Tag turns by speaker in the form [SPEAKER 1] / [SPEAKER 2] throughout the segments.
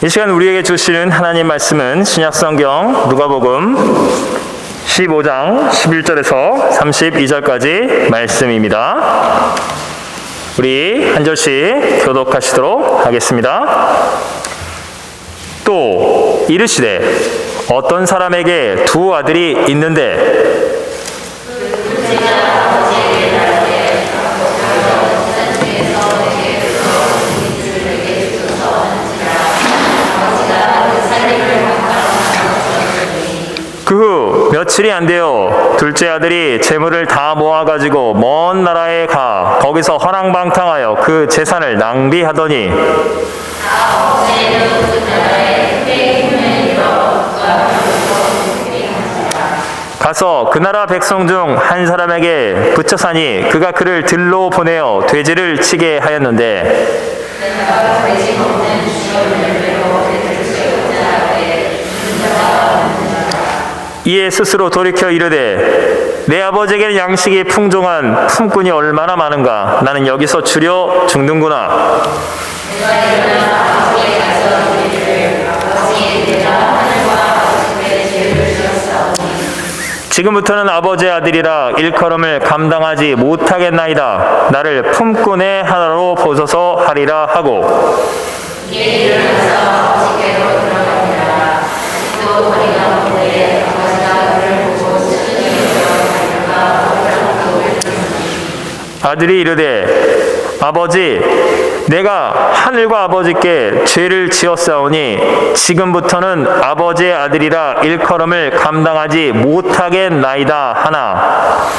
[SPEAKER 1] 이 시간 우리에게 주시는 하나님 말씀은 신약성경 누가복음 15장 11절에서 32절까지 말씀입니다. 우리 한 절씩 교독하시도록 하겠습니다. 또 이르시되 어떤 사람에게 두 아들이 있는데 그 후 며칠이 안 되어 둘째 아들이 재물을 다 모아가지고 먼 나라에 가 거기서 허랑방탕하여 그 재산을 낭비하더니 가서 그 나라 백성 중 한 사람에게 붙여사니 그가 그를 들로 보내어 돼지를 치게 하였는데 이에 스스로 돌이켜 이르되 내 아버지에게는 양식이 풍종한 품꾼이 얼마나 많은가. 나는 여기서 주려 죽는구나. 지금부터는 아버지의 아들이라 일컬음을 감당하지 못하겠나이다. 나를 품꾼의 하나로 보소서 하리라 하고 아들이 이르되 아버지 내가 하늘과 아버지께 죄를 지었사오니 지금부터는 아버지의 아들이라 일컬음을 감당하지 못하겠나이다 하나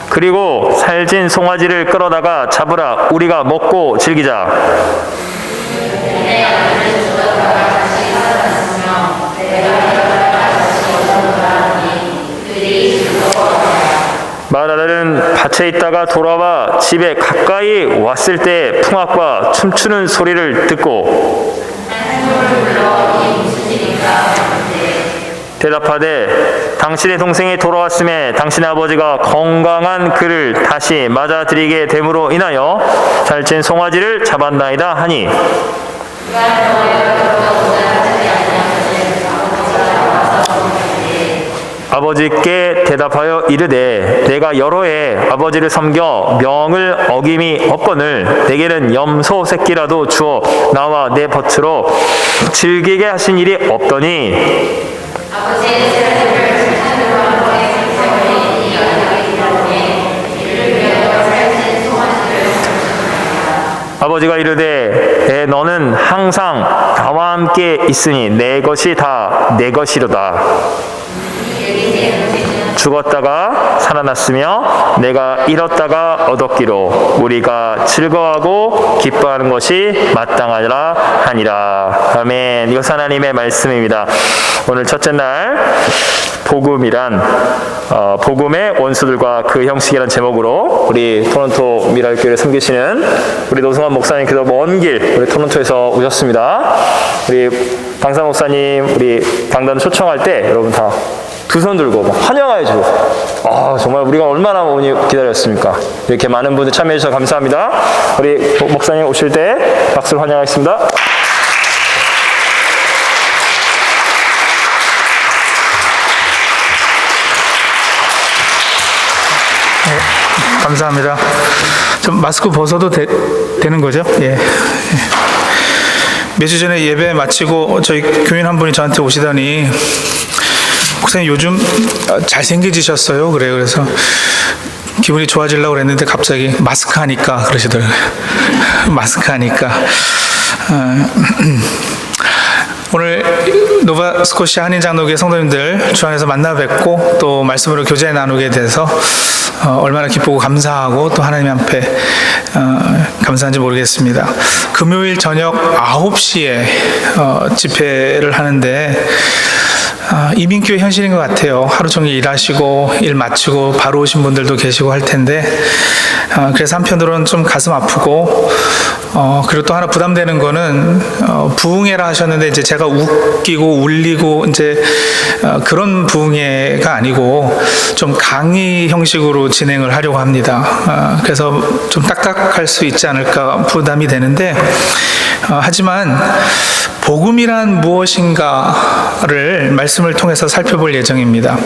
[SPEAKER 1] 그리고 살찐 송아지를 끌어다가 잡으라. 우리가 먹고 즐기자. 마다들은 밭에 있다가 돌아와 집에 가까이 왔을 때 풍악과 춤추는 소리를 듣고 대답하되 당신의 동생이 돌아왔음에 당신의 아버지가 건강한 그를 다시 맞아들이게 됨으로 인하여 살찐 송아지를 잡았나이다 하니 아버지께 대답하여 이르되 내가 여러 해 아버지를 섬겨 명을 어김이 없거늘 내게는 염소 새끼라도 주어 나와 내 벗으로 즐기게 하신 일이 없더니 아버지가 이르되 너는 항상 나와 함께 있으니 내 것이 다 내 것이로다. 죽었다가 살아났으며 내가 잃었다가 얻었기로 우리가 즐거워하고 기뻐하는 것이 마땅하라 하니라. 아멘. 이것은 하나님의 말씀입니다. 오늘 첫째 날 복음이란 복음의 원수들과 그 형식이라는 제목으로 우리 토론토 미랄교회를 섬기시는 우리 노승환 목사님 그저 먼 길 우리 토론토에서 오셨습니다. 우리 강사 목사님 우리 강단 초청할 때 여러분 다 두 손 들고 환영하여주고 정말 우리가 얼마나 많이 기다렸습니까? 이렇게 많은 분들 참여해 주셔서 감사합니다. 우리 목사님 오실 때 박수로 환영하겠습니다.
[SPEAKER 2] 네, 감사합니다. 좀 마스크 벗어도 되는 거죠? 예. 몇 주 전에 예배 마치고 저희 교인 한 분이 저한테 오시더니 목사님 요즘 잘생겨지셨어요. 그래서 기분이 좋아지려고 그랬는데 갑자기 마스크 하니까 그러시더라고요. 마스크 하니까. 오늘 노바스코시아 한인장로교회 성도님들 주 안에서 만나 뵙고 또 말씀으로 교제 나누게 돼서 얼마나 기쁘고 감사하고 또 하나님 앞에 감사한지 모르겠습니다. 금요일 저녁 9시에 집회를 하는데 이민교회 현실인 것 같아요. 하루 종일 일하시고 일 마치고 바로 오신 분들도 계시고 할 텐데 그래서 한편으로는 좀 가슴 아프고 그리고 또 하나 부담되는 거는 부흥회라 하셨는데 이제 제가 웃기고 울리고 이제 그런 부흥회가 아니고 좀 강의 형식으로 진행을 하려고 합니다. 그래서 좀 딱딱할 수 있지 않을까 부담이 되는데 하지만 복음이란 무엇인가를 말씀을 통해서 살펴볼 예정입니다.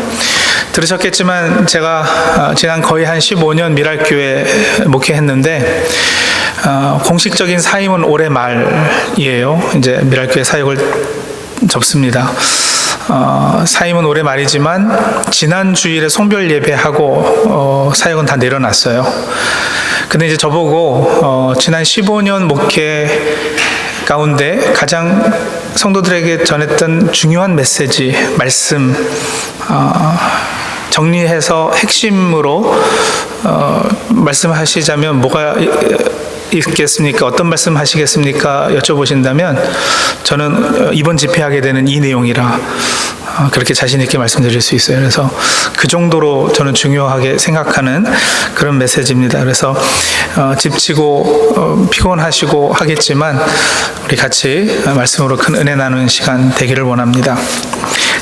[SPEAKER 2] 들으셨겠지만 제가 지난 거의 한 15년 미랄교회 목회했는데 공식적인 사임은 올해 말이에요. 이제 미랄교회 사역을 접습니다. 사임은 올해 말이지만 지난 주일에 송별 예배하고 사역은 다 내려놨어요. 근데 이제 저보고 지난 15년 목회 가운데 가장 성도들에게 전했던 중요한 메시지, 말씀 정리해서 핵심으로 말씀하시자면 뭐가 있겠습니까? 어떤 말씀 하시겠습니까? 여쭤보신다면 저는 이번 집회하게 되는 이 내용이라 그렇게 자신 있게 말씀드릴 수 있어요. 그래서 그 정도로 저는 중요하게 생각하는 그런 메시지입니다. 그래서 지치고 피곤하시고 하겠지만 우리 같이 말씀으로 큰 은혜 나누는 시간 되기를 원합니다.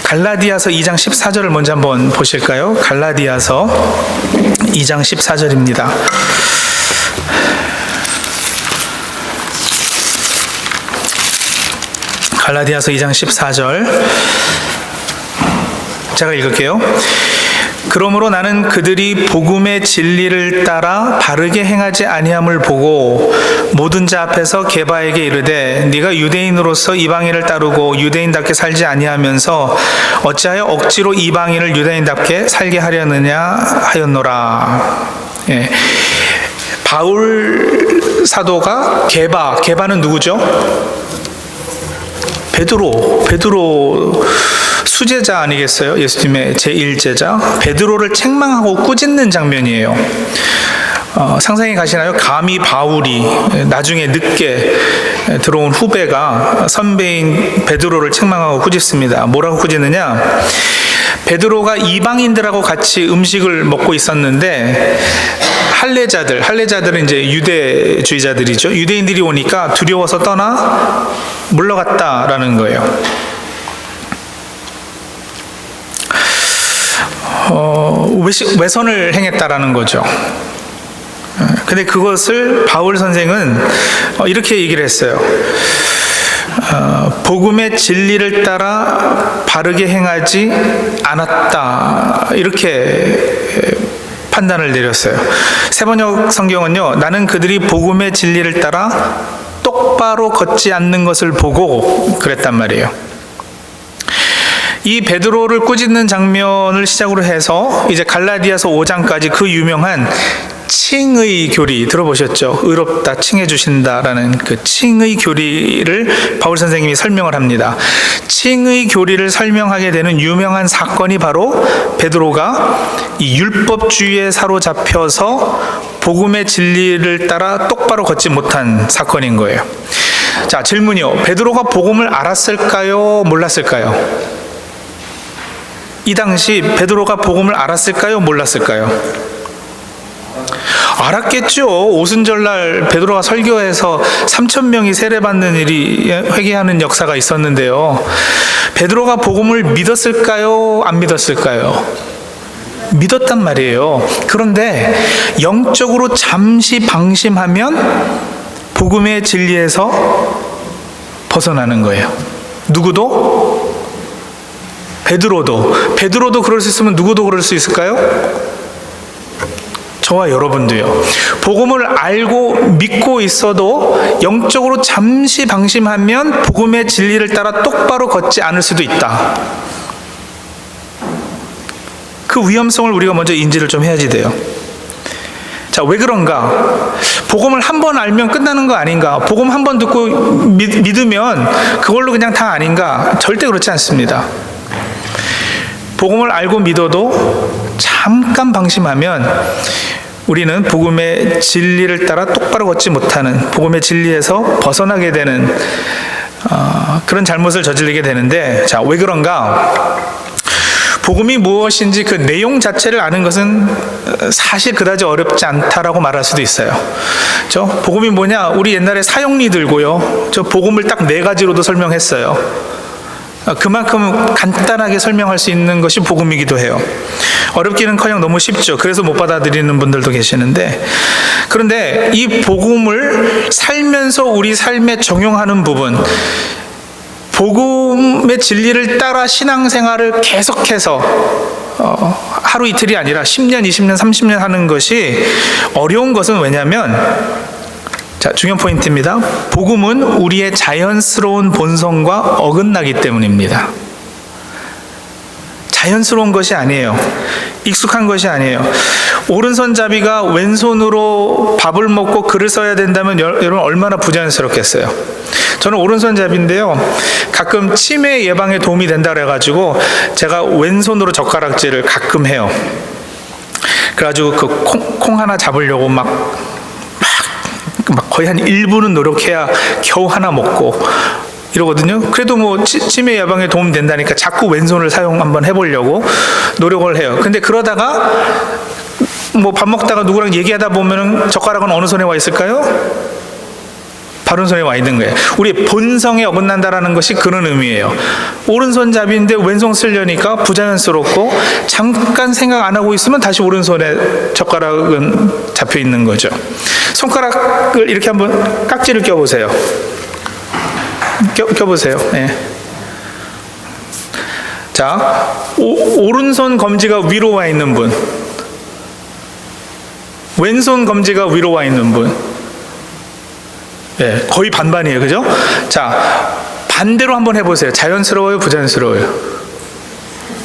[SPEAKER 2] 갈라디아서 2장 14절을 먼저 한번 보실까요? 갈라디아서 2장 14절입니다. 갈라디아서 2장 14절 제가 읽을게요. 그러므로 나는 그들이 복음의 진리를 따라 바르게 행하지 아니함을 보고 모든 자 앞에서 게바에게 이르되 네가 유대인으로서 이방인을 따르고 유대인답게 살지 아니하면서 어찌하여 억지로 이방인을 유대인답게 살게 하려느냐 하였노라. 예. 바울 사도가 게바는 누구죠? 베드로 수제자 아니겠어요? 예수님의 제1제자 베드로를 책망하고 꾸짖는 장면이에요. 상상이 가시나요? 감히 바울이 나중에 늦게 들어온 후배가 선배인 베드로를 책망하고 꾸짖습니다. 뭐라고 꾸짖느냐? 베드로가 이방인들하고 같이 음식을 먹고 있었는데 할례자들은 이제 유대주의자들이죠. 유대인들이 오니까 두려워서 떠나 물러갔다라는 거예요. 외선을 행했다라는 거죠. 근데 그것을 바울 선생은 이렇게 얘기를 했어요. 복음의 진리를 따라 바르게 행하지 않았다. 이렇게 판단을 내렸어요. 세번역 성경은요, 나는 그들이 복음의 진리를 따라 똑바로 걷지 않는 것을 보고 그랬단 말이에요. 이 베드로를 꾸짖는 장면을 시작으로 해서 이제 갈라디아서 5장까지 그 유명한 칭의 교리 들어보셨죠? 의롭다 칭해 주신다라는 그 칭의 교리를 바울 선생님이 설명을 합니다. 칭의 교리를 설명하게 되는 유명한 사건이 바로 베드로가 이 율법주의에 사로잡혀서 복음의 진리를 따라 똑바로 걷지 못한 사건인 거예요. 자, 질문이요. 베드로가 복음을 알았을까요? 몰랐을까요? 이 당시 베드로가 복음을 알았을까요? 몰랐을까요? 알았겠죠. 오순절날 베드로가 설교해서 3,000명이 세례받는 일이 회개하는 역사가 있었는데요. 베드로가 복음을 믿었을까요? 안 믿었을까요? 믿었단 말이에요. 그런데 영적으로 잠시 방심하면 복음의 진리에서 벗어나는 거예요. 누구도? 베드로도 그럴 수 있으면 누구도 그럴 수 있을까요? 저와 여러분도요. 복음을 알고 믿고 있어도 영적으로 잠시 방심하면 복음의 진리를 따라 똑바로 걷지 않을 수도 있다. 그 위험성을 우리가 먼저 인지를 좀 해야지 돼요. 자, 왜 그런가? 복음을 한 번 알면 끝나는 거 아닌가? 복음 한 번 듣고 믿으면 그걸로 그냥 다 아닌가? 절대 그렇지 않습니다. 복음을 알고 믿어도 잠깐 방심하면 우리는 복음의 진리를 따라 똑바로 걷지 못하는, 복음의 진리에서 벗어나게 되는 그런 잘못을 저지르게 되는데, 자, 왜 그런가? 복음이 무엇인지 그 내용 자체를 아는 것은 사실 그다지 어렵지 않다라고 말할 수도 있어요. 저 복음이 뭐냐? 우리 옛날에 사형리 들고요. 저 복음을 딱 4가지로도 설명했어요. 그만큼 간단하게 설명할 수 있는 것이 복음이기도 해요. 어렵기는커녕 너무 쉽죠. 그래서 못 받아들이는 분들도 계시는데, 그런데 이 복음을 살면서 우리 삶에 적용하는 부분, 복음의 진리를 따라 신앙생활을 계속해서 하루 이틀이 아니라 10년, 20년, 30년 하는 것이 어려운 것은 왜냐하면, 자, 중요한 포인트입니다. 복음은 우리의 자연스러운 본성과 어긋나기 때문입니다. 자연스러운 것이 아니에요. 익숙한 것이 아니에요. 오른손잡이가 왼손으로 밥을 먹고 글을 써야 된다면 여러분 얼마나 부자연스럽겠어요. 저는 오른손잡이인데요. 가끔 치매 예방에 도움이 된다 그래가지고 제가 왼손으로 젓가락질을 가끔 해요. 그래가지고 그 콩 하나 잡으려고 막 거의 한 1분은 노력해야 겨우 하나 먹고 이러거든요. 그래도 뭐 치매 예방에 도움 된다니까 자꾸 왼손을 사용 한번 해보려고 노력을 해요. 근데 그러다가 뭐 밥 먹다가 누구랑 얘기하다 보면은 젓가락은 어느 손에 와 있을까요? 바른 손에 와 있는 거예요. 우리의 본성에 어긋난다라는 것이 그런 의미예요. 오른손잡이인데 왼손 쓰려니까 부자연스럽고 잠깐 생각 안 하고 있으면 다시 오른손에 젓가락은 잡혀 있는 거죠. 손가락을 이렇게 한번 깍지를 껴보세요. 껴보세요. 네. 자, 오른손 검지가 위로 와 있는 분, 왼손 검지가 위로 와 있는 분, 네, 거의 반반이에요. 그죠? 자, 반대로 한번 해보세요. 자연스러워요? 부자연스러워요?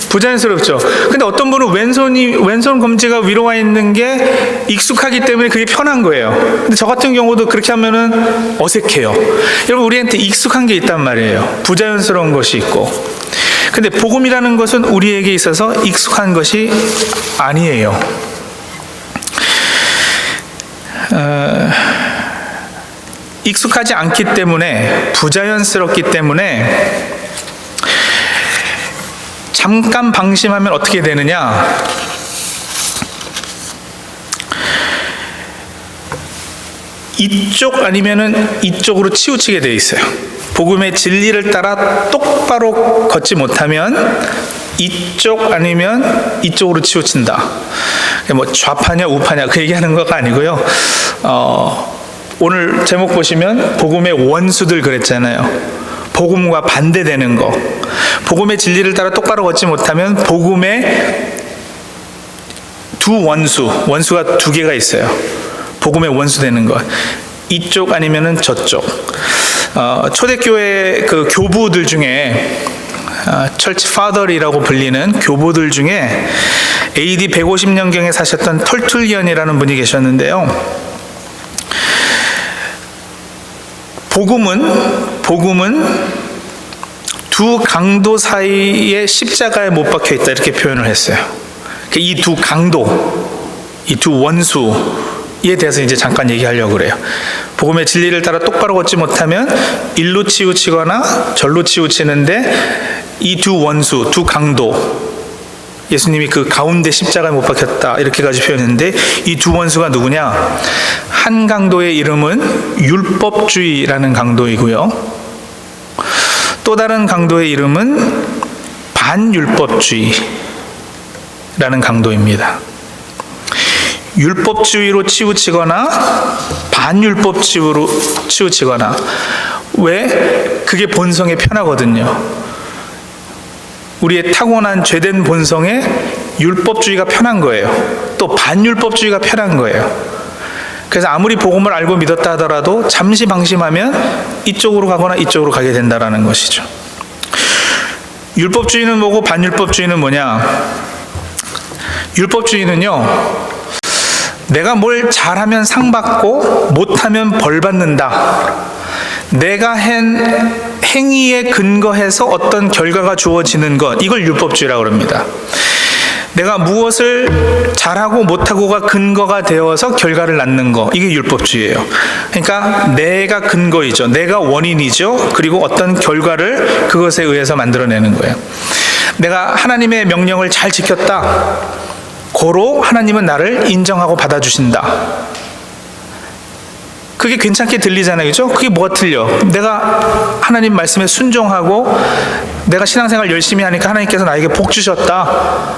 [SPEAKER 2] 부자연스럽죠? 근데 어떤 분은 왼손 검지가 위로 와 있는 게 익숙하기 때문에 그게 편한 거예요. 근데 저 같은 경우도 그렇게 하면은 어색해요. 여러분, 우리한테 익숙한 게 있단 말이에요. 부자연스러운 것이 있고. 근데 복음이라는 것은 우리에게 있어서 익숙한 것이 아니에요. 익숙하지 않기 때문에, 부자연스럽기 때문에 잠깐 방심하면 어떻게 되느냐? 이쪽 아니면은 이쪽으로 치우치게 돼 있어요. 복음의 진리를 따라 똑바로 걷지 못하면 이쪽 아니면 이쪽으로 치우친다. 뭐 좌파냐 우파냐 그 얘기하는 거가 아니고요. 오늘 제목 보시면 복음의 원수들 그랬잖아요. 복음과 반대되는 거. 복음의 진리를 따라 똑바로 걷지 못하면 복음의 원수가 2개가 있어요. 복음의 원수 되는 것. 이쪽 아니면은 저쪽. 초대교회 그 교부들 중에 철치 파더리라고 불리는 교부들 중에 AD 150년경에 사셨던 털툴리언이라는 분이 계셨는데요. 복음은 2 강도 사이에 십자가에 못 박혀 있다 이렇게 표현을 했어요. 이 2 강도, 이 2 원수에 대해서 이제 잠깐 얘기하려고 그래요. 복음의 진리를 따라 똑바로 걷지 못하면 일로 치우치거나 절로 치우치는데 이 2 원수, 2 강도, 예수님이 그 가운데 십자가에 못 박혔다 이렇게까지 표현했는데 이 2 원수가 누구냐? 한 강도의 이름은 율법주의라는 강도이고요. 또 다른 강도의 이름은 반율법주의라는 강도입니다. 율법주의로 치우치거나 반율법주의로 치우치거나, 왜? 그게 본성에 편하거든요. 우리의 타고난 죄된 본성에 율법주의가 편한 거예요. 또 반율법주의가 편한 거예요. 그래서 아무리 복음을 알고 믿었다 하더라도 잠시 방심하면 이쪽으로 가거나 이쪽으로 가게 된다는 것이죠. 율법주의는 뭐고 반율법주의는 뭐냐? 율법주의는요, 내가 뭘 잘하면 상 받고 못하면 벌 받는다. 내가 한 행위에 근거해서 어떤 결과가 주어지는 것, 이걸 율법주의라고 합니다. 내가 무엇을 잘하고 못하고가 근거가 되어서 결과를 낳는 거, 이게 율법주의예요. 그러니까 내가 근거이죠. 내가 원인이죠. 그리고 어떤 결과를 그것에 의해서 만들어내는 거예요. 내가 하나님의 명령을 잘 지켰다. 고로 하나님은 나를 인정하고 받아주신다. 그게 괜찮게 들리잖아요. 그죠? 그게 뭐가 틀려? 내가 하나님 말씀에 순종하고 내가 신앙생활 열심히 하니까 하나님께서 나에게 복 주셨다.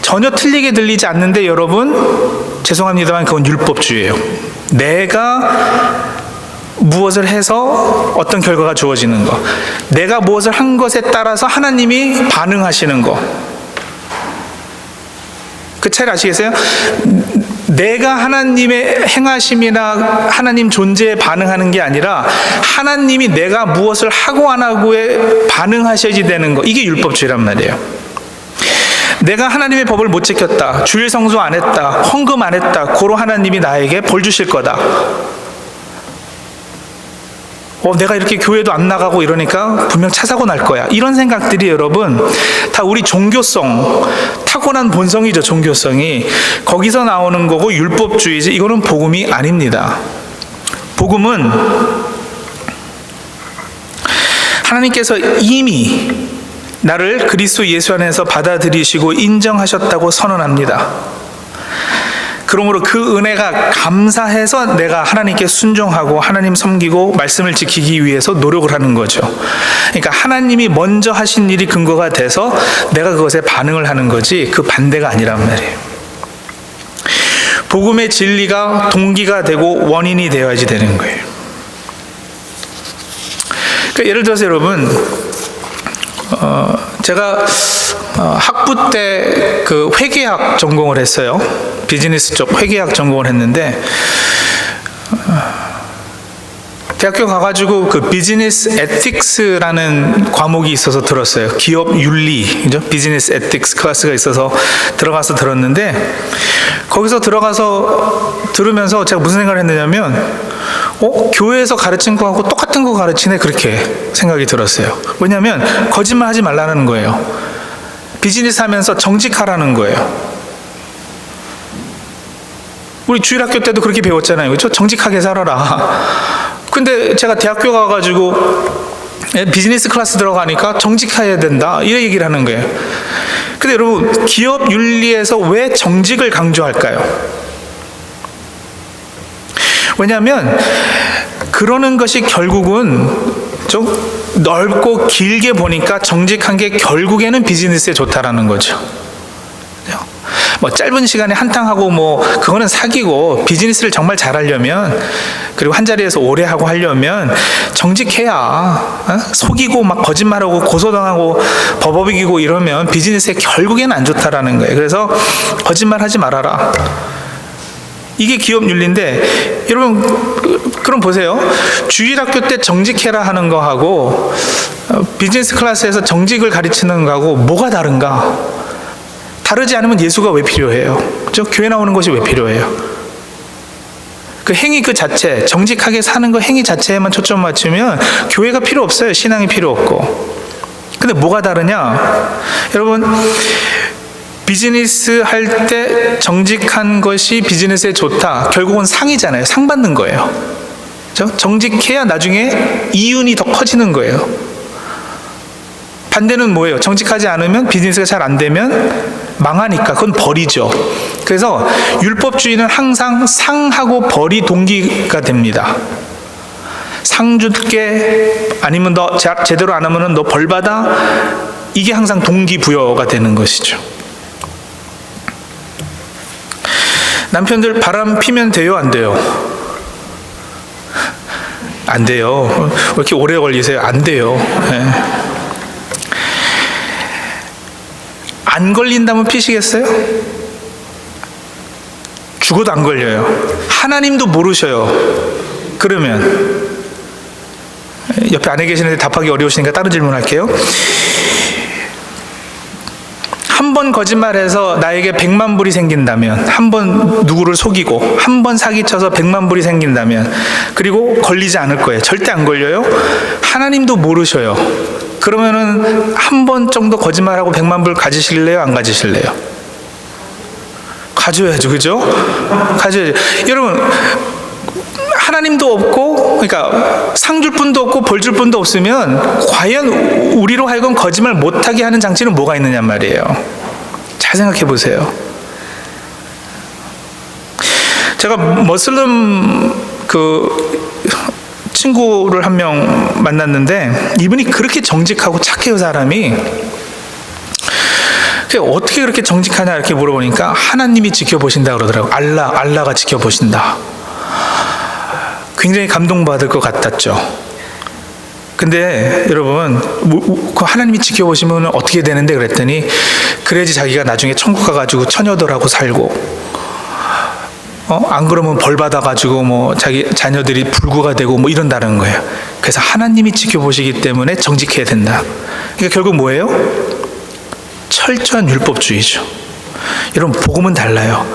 [SPEAKER 2] 전혀 틀리게 들리지 않는데 여러분, 죄송합니다만 그건 율법주의예요. 내가 무엇을 해서 어떤 결과가 주어지는 거, 내가 무엇을 한 것에 따라서 하나님이 반응하시는 거, 그 차이 아시겠어요? 내가 하나님의 행하심이나 하나님 존재에 반응하는 게 아니라 하나님이 내가 무엇을 하고 안 하고에 반응하셔야지 되는 거, 이게 율법주의란 말이에요. 내가 하나님의 법을 못 지켰다, 주일 성수 안 했다, 헌금 안 했다, 고로 하나님이 나에게 벌 주실 거다. 내가 이렇게 교회도 안 나가고 이러니까 분명 차 사고 날 거야. 이런 생각들이 여러분 다 우리 종교성, 타고난 본성이죠. 종교성이 거기서 나오는 거고 율법주의지. 이거는 복음이 아닙니다. 복음은 하나님께서 이미 나를 그리스도 예수 안에서 받아들이시고 인정하셨다고 선언합니다. 그러므로 그 은혜가 감사해서 내가 하나님께 순종하고 하나님 섬기고 말씀을 지키기 위해서 노력을 하는 거죠. 그러니까 하나님이 먼저 하신 일이 근거가 돼서 내가 그것에 반응을 하는 거지, 그 반대가 아니란 말이에요. 복음의 진리가 동기가 되고 원인이 되어야지 되는 거예요. 그러니까 예를 들어서 여러분, 제가 학부 때 그 회계학 전공을 했어요. 비즈니스 쪽 회계학 전공을 했는데 대학교 가가지고 그 비즈니스 에틱스라는 과목이 있어서 들었어요. 기업 윤리, 그죠? 비즈니스 에틱스 클래스가 있어서 들어가서 들었는데 거기서 들어가서 들으면서 제가 무슨 생각을 했느냐면 교회에서 가르친 거하고 똑같은 거 가르치네, 그렇게 생각이 들었어요. 왜냐하면 거짓말 하지 말라는 거예요. 비즈니스 하면서 정직하라는 거예요. 우리 주일학교 때도 그렇게 배웠잖아요. 그렇죠? 정직하게 살아라. 근데 제가 대학교 가가지고 비즈니스 클래스 들어가니까 정직해야 된다, 이 얘기를 하는 거예요. 근데 여러분, 기업 윤리에서 왜 정직을 강조할까요? 왜냐하면 그러는 것이 결국은 좀 넓고 길게 보니까 정직한 게 결국에는 비즈니스에 좋다라는 거죠. 뭐 짧은 시간에 한탕하고 뭐 그거는 사기고, 비즈니스를 정말 잘하려면, 그리고 한 자리에서 오래 하고 하려면 정직해야, 속이고 막 거짓말하고 고소당하고 법 이기고 이러면 비즈니스에 결국에는 안 좋다라는 거예요. 그래서 거짓말하지 말아라. 이게 기업 윤리인데, 여러분 그럼 보세요. 주일학교 때 정직해라 하는 거하고 비즈니스 클래스에서 정직을 가르치는 거하고 뭐가 다른가? 다르지 않으면 예수가 왜 필요해요? 그죠? 교회 나오는 것이 왜 필요해요? 그 행위 그 자체, 정직하게 사는 거 행위 자체에만 초점 맞추면 교회가 필요 없어요. 신앙이 필요 없고. 근데 뭐가 다르냐? 여러분, 비즈니스 할 때 정직한 것이 비즈니스에 좋다. 결국은 상이잖아요. 상 받는 거예요. 그렇죠? 정직해야 나중에 이윤이 더 커지는 거예요. 반대는 뭐예요? 정직하지 않으면, 비즈니스가 잘 안 되면 망하니까 그건 벌이죠. 그래서 율법주의는 항상 상하고 벌이 동기가 됩니다. 상 줄게, 아니면 너 제대로 안 하면 너 벌 받아. 이게 항상 동기부여가 되는 것이죠. 남편들 바람 피면 돼요, 안 돼요? 안 돼요. 왜 이렇게 오래 걸리세요? 안 돼요. 네. 안 걸린다면 피시겠어요? 죽어도 안 걸려요. 하나님도 모르셔요. 그러면 옆에 아내 계시는데 답하기 어려우시니까 다른 질문 할게요. 한 번 거짓말해서 나에게 100만 불이 생긴다면, 한 번 누구를 속이고 한 번 사기쳐서 100만 불이 생긴다면, 그리고 걸리지 않을 거예요. 절대 안 걸려요. 하나님도 모르셔요. 그러면은 한 번 정도 거짓말하고 100만 불 가지실래요? 안 가지실래요? 가져야죠. 그죠? 가져야죠. 여러분, 하나님도 없고, 그러니까 상 줄 분도 없고 벌 줄 분도 없으면 과연 우리로 하여금 거짓말 못하게 하는 장치는 뭐가 있느냐 말이에요. 잘 생각해 보세요. 제가 머슬름 친구를 한 명 만났는데, 이분이 그렇게 정직하고 착해요, 사람이. 어떻게 그렇게 정직하냐 이렇게 물어보니까 하나님이 지켜보신다 그러더라고요. 알라가 지켜보신다. 굉장히 감동받을 것 같았죠. 근데 여러분, 그 하나님이 지켜보시면 어떻게 되는데 그랬더니, 그래야지 자기가 나중에 천국 가가지고 처녀들하고 살고, 안 그러면 벌 받아가지고 뭐 자기 자녀들이 불구가 되고 뭐 이런다는 거예요. 그래서 하나님이 지켜보시기 때문에 정직해야 된다. 그러니까 결국 뭐예요? 철저한 율법주의죠. 여러분, 복음은 달라요.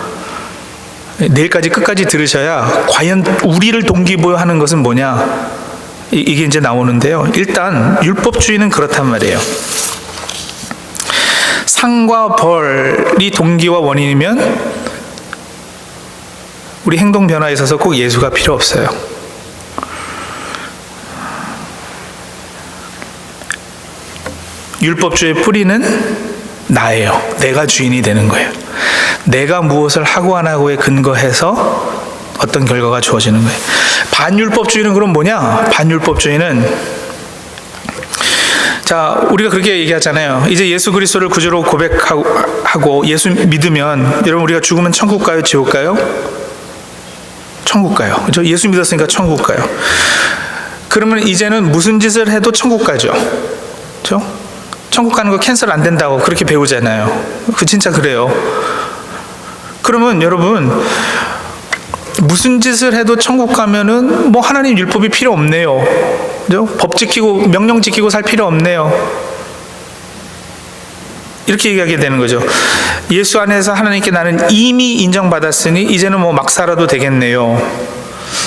[SPEAKER 2] 내일까지 끝까지 들으셔야 과연 우리를 동기부여하는 것은 뭐냐, 이게 이제 나오는데요. 일단 율법주의는 그렇단 말이에요. 상과 벌이 동기와 원인이면 우리 행동 변화에 있어서 꼭 예수가 필요 없어요. 율법주의의 뿌리는 나예요. 내가 주인이 되는 거예요. 내가 무엇을 하고 안 하고에 근거해서 어떤 결과가 주어지는 거예요. 반율법주의는 그럼 뭐냐? 반율법주의는, 자, 우리가 그렇게 얘기하잖아요. 이제 예수 그리스도를 구주로 고백하고 예수 믿으면, 여러분, 우리가 죽으면 천국 가요, 지옥 가요? 천국 가요. 그렇죠? 예수 믿었으니까 천국 가요. 그러면 이제는 무슨 짓을 해도 천국 가죠. 그렇죠? 천국 가는 거 캔슬 안 된다고 그렇게 배우잖아요. 그 진짜 그래요. 그러면 여러분, 무슨 짓을 해도 천국 가면은 뭐 하나님 율법이 필요 없네요. 그죠? 법 지키고 명령 지키고 살 필요 없네요. 이렇게 얘기하게 되는 거죠. 예수 안에서 하나님께 나는 이미 인정받았으니 이제는 뭐 막 살아도 되겠네요.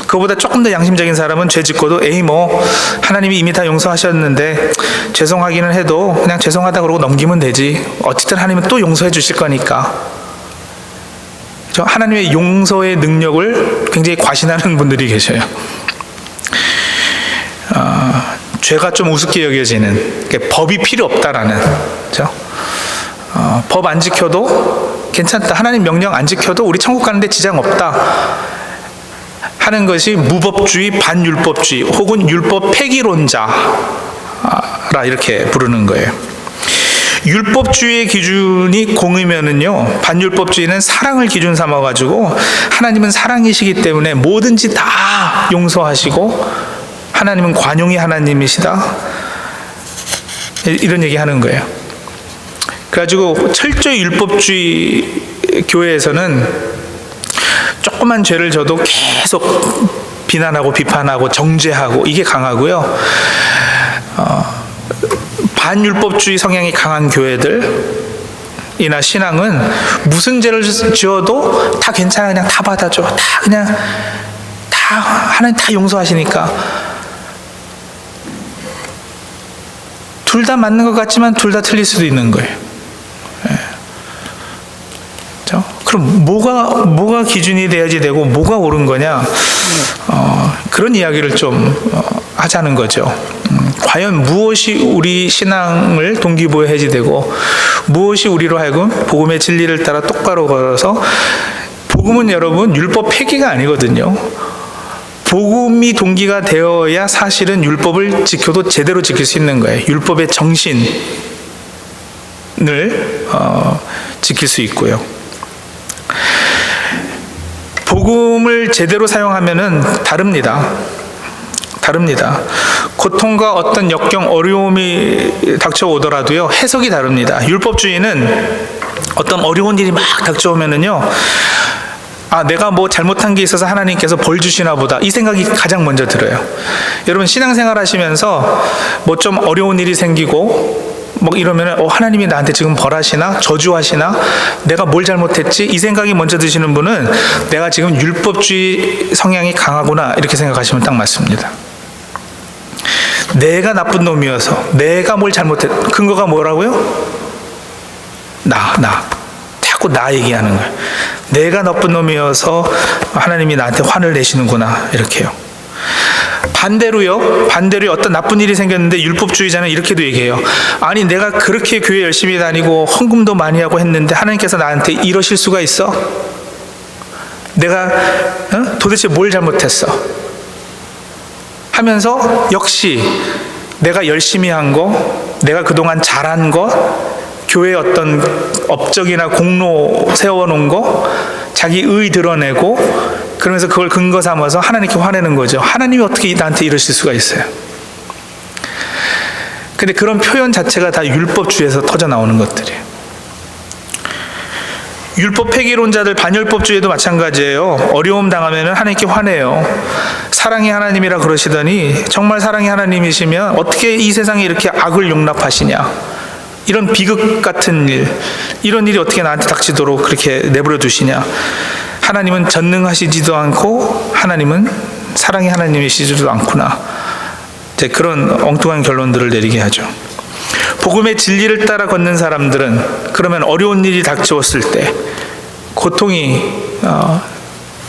[SPEAKER 2] 그보다 조금 더 양심적인 사람은 죄 짓고도 뭐 하나님이 이미 다 용서하셨는데 죄송하기는 해도 그냥 죄송하다 그러고 넘기면 되지. 어쨌든 하나님은 또 용서해 주실 거니까. 그렇죠? 하나님의 용서의 능력을 굉장히 과신하는 분들이 계셔요. 죄가 좀 우습게 여겨지는, 법이 필요 없다라는, 그렇죠? 법 안 지켜도 괜찮다, 하나님 명령 안 지켜도 우리 천국 가는데 지장 없다 하는 것이 무법주의, 반율법주의 혹은 율법 폐기론자라 이렇게 부르는 거예요. 율법주의의 기준이 공이면은요, 반율법주의는 사랑을 기준 삼아가지고 하나님은 사랑이시기 때문에 뭐든지 다 용서하시고 하나님은 관용의 하나님이시다, 이런 얘기 하는 거예요. 그래가지고 철저히 율법주의 교회에서는 조그만 죄를 져도 계속 비난하고 비판하고 정죄하고 이게 강하고요. 반율법주의 성향이 강한 교회들이나 신앙은 무슨 죄를 지어도 다 괜찮아, 그냥 다 받아줘, 다 하나님 다 용서하시니까. 둘 다 맞는 것 같지만 둘 다 틀릴 수도 있는 거예요. 그럼 뭐가 기준이 돼야지 되고 뭐가 옳은 거냐, 그런 이야기를 좀 하자는 거죠. 과연 무엇이 우리 신앙을 동기부여해야지 되고 무엇이 우리로 하여금 복음의 진리를 따라 똑바로 걸어서, 복음은 여러분 율법 폐기가 아니거든요. 복음이 동기가 되어야 사실은 율법을 지켜도 제대로 지킬 수 있는 거예요. 율법의 정신을 지킬 수 있고요. 복음을 제대로 사용하면은 다릅니다. 고통과 어떤 역경, 어려움이 닥쳐오더라도요, 해석이 다릅니다. 율법주의는 어떤 어려운 일이 막 닥쳐오면은요, 내가 뭐 잘못한 게 있어서 하나님께서 벌 주시나 보다, 이 생각이 가장 먼저 들어요. 여러분, 신앙생활 하시면서 뭐 좀 어려운 일이 생기고 뭐 이러면은 하나님이 나한테 지금 벌하시나 저주하시나, 내가 뭘 잘못했지, 이 생각이 먼저 드시는 분은 내가 지금 율법주의 성향이 강하구나, 이렇게 생각하시면 딱 맞습니다. 내가 나쁜 놈이어서, 내가 뭘 잘못했, 근거가 뭐라고요? 나 자꾸 나 얘기하는 거예요. 내가 나쁜 놈이어서 하나님이 나한테 화를 내시는구나, 이렇게요. 반대로 어떤 나쁜 일이 생겼는데 율법주의자는 이렇게도 얘기해요. 아니, 내가 그렇게 교회 열심히 다니고 헌금도 많이 하고 했는데 하나님께서 나한테 이러실 수가 있어? 내가 도대체 뭘 잘못했어? 하면서 역시 내가 열심히 한 거, 내가 그동안 잘한 거, 교회에 어떤 업적이나 공로 세워놓은 거, 자기 의 드러내고, 그러면서 그걸 근거 삼아서 하나님께 화내는 거죠. 하나님이 어떻게 나한테 이러실 수가 있어요? 근데 그런 표현 자체가 다 율법주의에서 터져 나오는 것들이에요. 율법 폐기론자들, 반율법주의도 마찬가지예요. 어려움 당하면 하나님께 화내요. 사랑이 하나님이라 그러시더니 정말 사랑이 하나님이시면 어떻게 이 세상에 이렇게 악을 용납하시냐, 이런 비극 같은 일, 이런 일이 어떻게 나한테 닥치도록 그렇게 내버려 두시냐. 하나님은 전능하시지도 않고 하나님은 사랑의 하나님이시지도 않구나. 이제 그런 엉뚱한 결론들을 내리게 하죠. 복음의 진리를 따라 걷는 사람들은 그러면 어려운 일이 닥쳐왔을 때, 고통이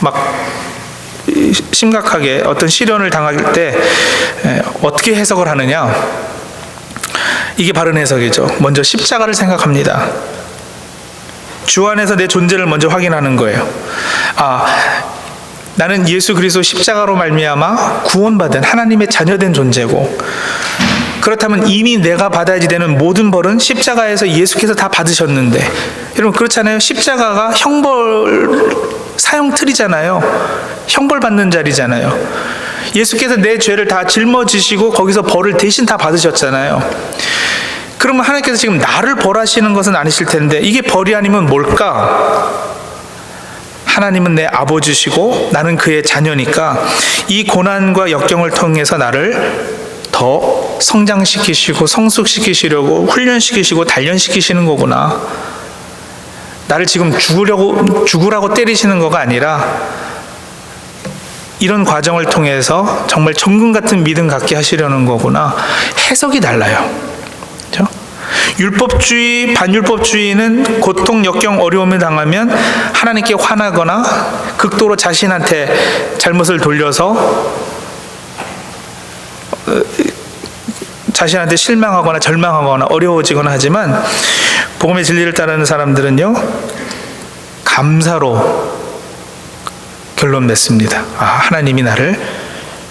[SPEAKER 2] 막 심각하게 어떤 시련을 당할 때 어떻게 해석을 하느냐? 이게 바른 해석이죠. 먼저 십자가를 생각합니다. 주 안에서 내 존재를 먼저 확인하는 거예요. 나는 예수 그리스도 십자가로 말미암아 구원받은 하나님의 자녀된 존재고, 그렇다면 이미 내가 받아야지 되는 모든 벌은 십자가에서 예수께서 다 받으셨는데, 여러분 그렇잖아요. 십자가가 형벌 사형 틀이잖아요. 형벌 받는 자리잖아요. 예수께서 내 죄를 다 짊어지시고 거기서 벌을 대신 다 받으셨잖아요. 그러면 하나님께서 지금 나를 벌하시는 것은 아니실 텐데, 이게 벌이 아니면 뭘까? 하나님은 내 아버지시고 나는 그의 자녀니까 이 고난과 역경을 통해서 나를 더 성장시키시고 성숙시키시려고 훈련시키시고 단련시키시는 거구나. 나를 지금 죽으라고 때리시는 거가 아니라 이런 과정을 통해서 정말 정금 같은 믿음 갖게 하시려는 거구나. 해석이 달라요. 그렇죠? 율법주의, 반율법주의는 고통, 역경, 어려움을 당하면 하나님께 화나거나 극도로 자신한테 잘못을 돌려서 자신한테 실망하거나 절망하거나 어려워지거나 하지만, 복음의 진리를 따르는 사람들은요, 감사로 결론 맺습니다. 하나님이 나를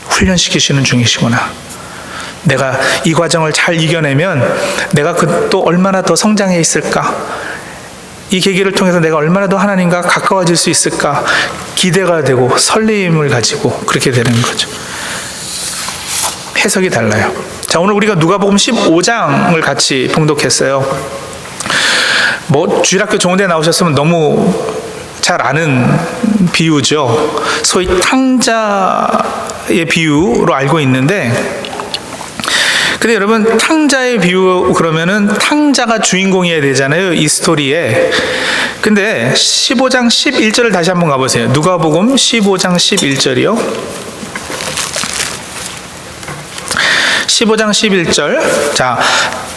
[SPEAKER 2] 훈련시키시는 중이시구나. 내가 이 과정을 잘 이겨내면 내가 또 얼마나 더 성장해 있을까? 이 계기를 통해서 내가 얼마나 더 하나님과 가까워질 수 있을까? 기대가 되고 설레임을 가지고 그렇게 되는 거죠. 해석이 달라요. 자, 오늘 우리가 누가복음 15장을 같이 봉독했어요. 주일학교 좋은 데 나오셨으면 너무 잘 아는 비유죠. 소위 탕자의 비유로 알고 있는데, 근데 여러분, 탕자의 비유 그러면은 탕자가 주인공이어야 되잖아요, 이 스토리에. 근데 15장 11절을 다시 한번 가보세요. 누가복음 15장 11절이요. 15장 11절. 자,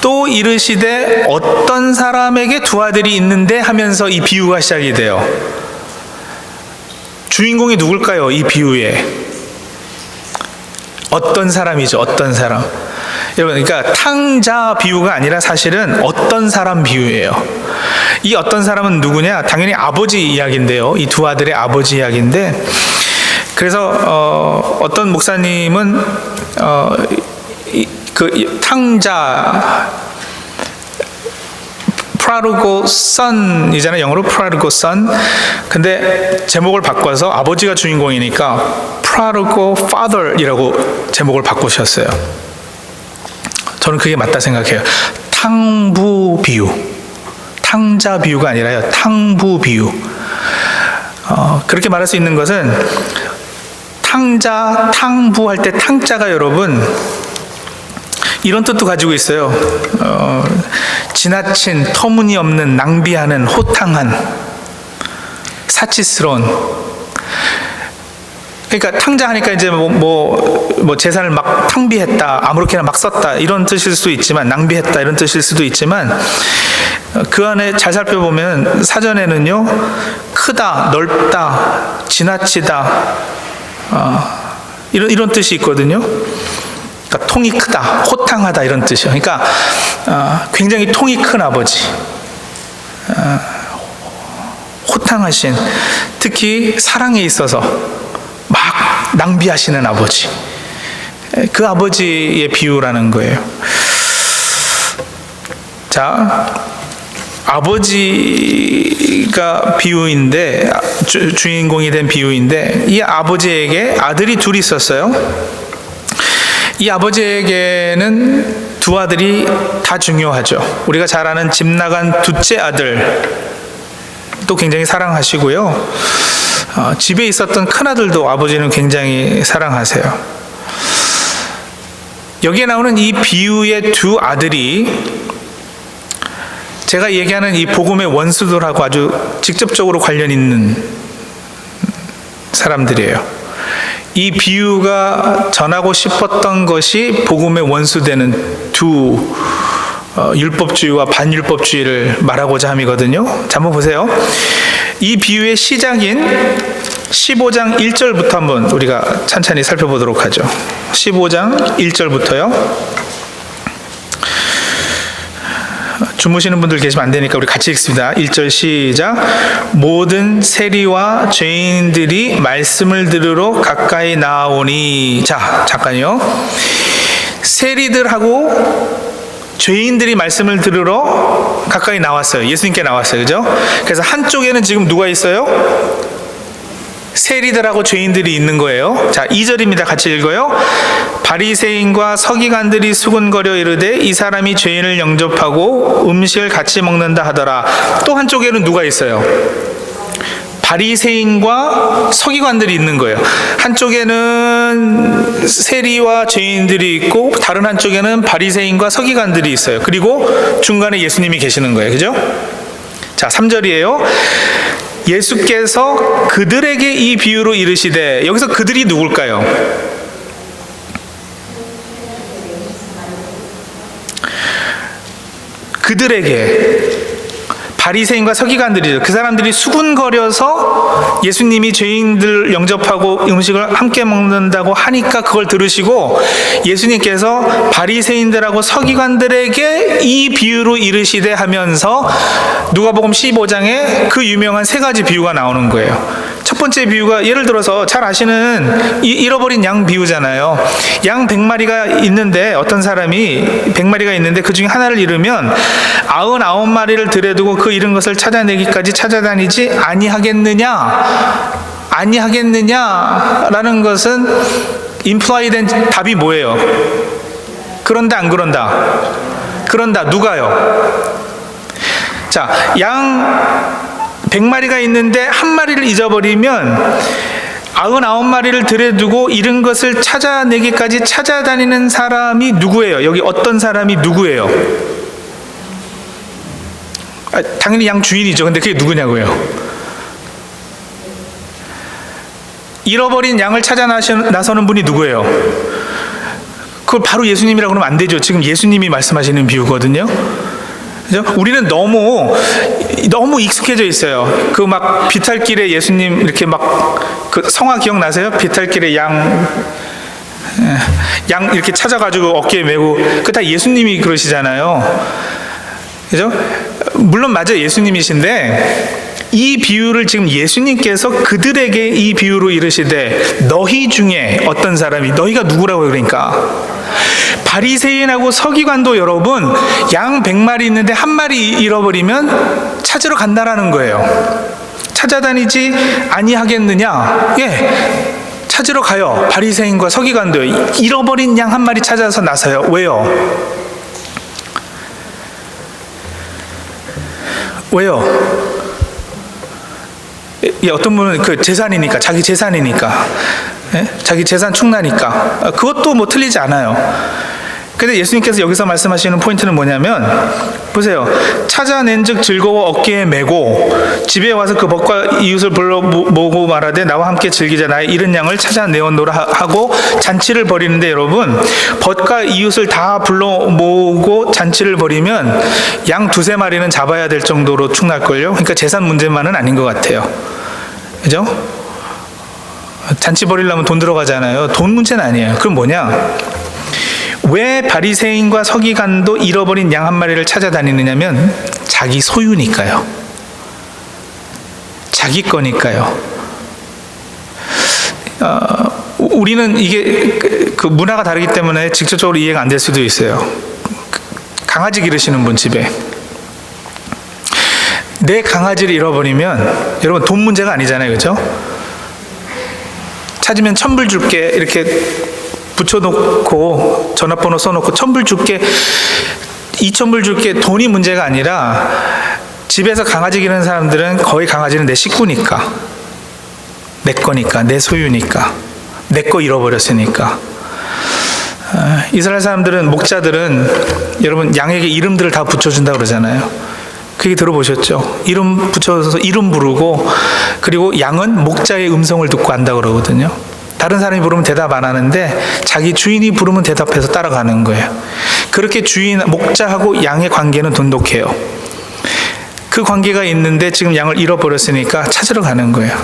[SPEAKER 2] 또 이르시되 어떤 사람에게 두 아들이 있는데 하면서 이 비유가 시작이 돼요. 주인공이 누굴까요? 이 비유에. 어떤 사람이죠. 어떤 사람. 여러분, 그러니까 탕자 비유가 아니라 사실은 어떤 사람 비유예요. 이 어떤 사람은 누구냐? 당연히 아버지 이야기인데요. 이 두 아들의 아버지 이야기인데, 그래서 어떤 목사님은 그 탕자, prodigal son이잖아요. 영어로 prodigal son. 근데 제목을 바꿔서 아버지가 주인공이니까 prodigal father이라고 제목을 바꾸셨어요. 저는 그게 맞다 생각해요. 탕부 비유, 탕자 비유가 아니라요, 탕부 비유. 그렇게 말할 수 있는 것은 탕자, 탕부할 때 탕자가 여러분 이런 뜻도 가지고 있어요. 지나친, 터무니없는, 낭비하는, 호탕한, 사치스러운. 그러니까 탕자하니까 이제 뭐 재산을 막 탕비했다, 아무렇게나 막 썼다 이런 뜻일 수도 있지만, 낭비했다 이런 뜻일 수도 있지만, 그 안에 잘 살펴보면 사전에는요, 크다, 넓다, 지나치다, 이런 뜻이 있거든요. 그러니까 통이 크다, 호탕하다 이런 뜻이요. 그러니까 굉장히 통이 큰 아버지, 호탕하신, 특히 사랑에 있어서 막 낭비하시는 아버지, 그 아버지의 비유라는 거예요. 자, 아버지가 비유인데, 주인공이 된 비유인데, 이 아버지에게 아들이 둘이 있었어요. 이 아버지에게는 두 아들이 다 중요하죠. 우리가 잘 아는 집 나간 둘째 아들 또 굉장히 사랑하시고요. 집에 있었던 큰 아들도 아버지는 굉장히 사랑하세요. 여기에 나오는 이 비유의 두 아들이 제가 얘기하는 이 복음의 원수들하고 아주 직접적으로 관련 있는 사람들이에요. 이 비유가 전하고 싶었던 것이 복음의 원수되는 두 율법주의와 반율법주의를 말하고자 함이거든요. 자, 한번 보세요. 이 비유의 시작인 15장 1절부터 한번 우리가 찬찬히 살펴보도록 하죠. 15장 1절부터요. 주무시는 분들 계시면 안 되니까 우리 같이 읽습니다. 1절 시작. 모든 세리와 죄인들이 말씀을 들으러 가까이 나오니. 자, 잠깐요. 세리들하고 죄인들이 말씀을 들으러 가까이 나왔어요. 예수님께 나왔어요. 그죠? 그래서 한쪽에는 지금 누가 있어요? 세리들하고 죄인들이 있는 거예요. 자, 2절입니다. 같이 읽어요. 바리새인과 서기관들이 수군거려 이르되 이 사람이 죄인을 영접하고 음식을 같이 먹는다 하더라. 또 한쪽에는 누가 있어요? 바리새인과 서기관들이 있는 거예요. 한쪽에는 세리와 죄인들이 있고 다른 한쪽에는 바리새인과 서기관들이 있어요. 그리고 중간에 예수님이 계시는 거예요. 그죠? 자, 3절이에요. 예수께서 그들에게 이 비유로 이르시되, 여기서 그들이 누굴까요? 그들에게 바리새인과 서기관들이죠. 그 사람들이 수군거려서 예수님이 죄인들 영접하고 음식을 함께 먹는다고 하니까 그걸 들으시고 예수님께서 바리새인들하고 서기관들에게 이 비유로 이르시되 하면서 누가복음 15장에 그 유명한 세 가지 비유가 나오는 거예요. 첫 번째 비유가 예를 들어서 잘 아시는 잃어버린 양 비유잖아요. 양 100마리가 있는데 어떤 사람이 100마리가 있는데 그 중에 하나를 잃으면 99마리를 들여두고 그 잃은 것을 찾아내기까지 찾아다니지 아니하겠느냐라는 것은 임플라이된 답이 뭐예요? 그런다 안 그런다? 그런다. 누가요? 자, 양 100마리가 있는데 한 마리를 잊어버리면 99마리를 들여두고 잃은 것을 찾아내기까지 찾아다니는 사람이 누구예요? 여기 어떤 사람이 누구예요? 당연히 양 주인이죠. 근데 그게 누구냐고요? 잃어버린 양을 찾아 나서는 분이 누구예요? 그걸 바로 예수님이라고 그러면 안 되죠. 지금 예수님이 말씀하시는 비유거든요. 그죠? 우리는 너무 익숙해져 있어요. 그 막 비탈길에 예수님 이렇게 막 그 성화 기억나세요? 비탈길에 양 이렇게 찾아가지고 어깨에 메고 그 다 예수님이 그러시잖아요. 그죠? 물론 맞아요. 예수님이신데 이 비유를 지금 예수님께서 그들에게 이 비유로 이르시되 너희 중에 어떤 사람이, 너희가 누구라고요? 그러니까 바리새인하고 서기관도 여러분 양 100마리 있는데 한 마리 잃어버리면 찾으러 간다라는 거예요. 찾아다니지 아니하겠느냐? 예, 찾으러 가요. 바리새인과 서기관도 잃어버린 양 한 마리 찾아서 나서요. 왜요? 예, 어떤 분은 그 재산이니까, 자기 재산이니까, 예? 자기 재산 충나니까, 그것도 뭐 틀리지 않아요. 근데 예수님께서 여기서 말씀하시는 포인트는 뭐냐면, 보세요. 찾아낸 즉 즐거워 어깨에 메고 집에 와서 그 벗과 이웃을 불러 모으고 말하되 나와 함께 즐기자. 나의 잃은 양을 찾아내었노라 하고 잔치를 벌이는데, 여러분, 벗과 이웃을 다 불러 모으고 잔치를 벌이면 양 2-3마리는 잡아야 될 정도로 충날걸요. 그러니까 재산 문제만은 아닌 것 같아요. 그죠? 잔치 벌이려면 돈 들어가잖아요. 돈 문제는 아니에요. 그럼 뭐냐? 왜 바리새인과 서기관도 잃어버린 양 1마리를 찾아다니느냐면 자기 소유니까요. 자기 거니까요. 우리는 이게 그 문화가 다르기 때문에 직접적으로 이해가 안 될 수도 있어요. 강아지 기르시는 분 집에 내 강아지를 잃어버리면 여러분 돈 문제가 아니잖아요. 그죠? 찾으면 1,000불 줄게 이렇게 붙여놓고 전화번호 써놓고 1,000불 줄게 2,000불 줄게 돈이 문제가 아니라, 집에서 강아지 기르는 사람들은 거의 강아지는 내 식구니까, 내 거니까, 내 소유니까, 내 거 잃어버렸으니까. 이스라엘 사람들은, 목자들은 여러분 양에게 이름들을 다 붙여준다고 그러잖아요. 그 얘기 들어보셨죠? 이름 붙여서 이름 부르고, 그리고 양은 목자의 음성을 듣고 안다고 그러거든요. 다른 사람이 부르면 대답 안 하는데 자기 주인이 부르면 대답해서 따라가는 거예요. 그렇게 목자하고 양의 관계는 돈독해요. 그 관계가 있는데 지금 양을 잃어버렸으니까 찾으러 가는 거예요.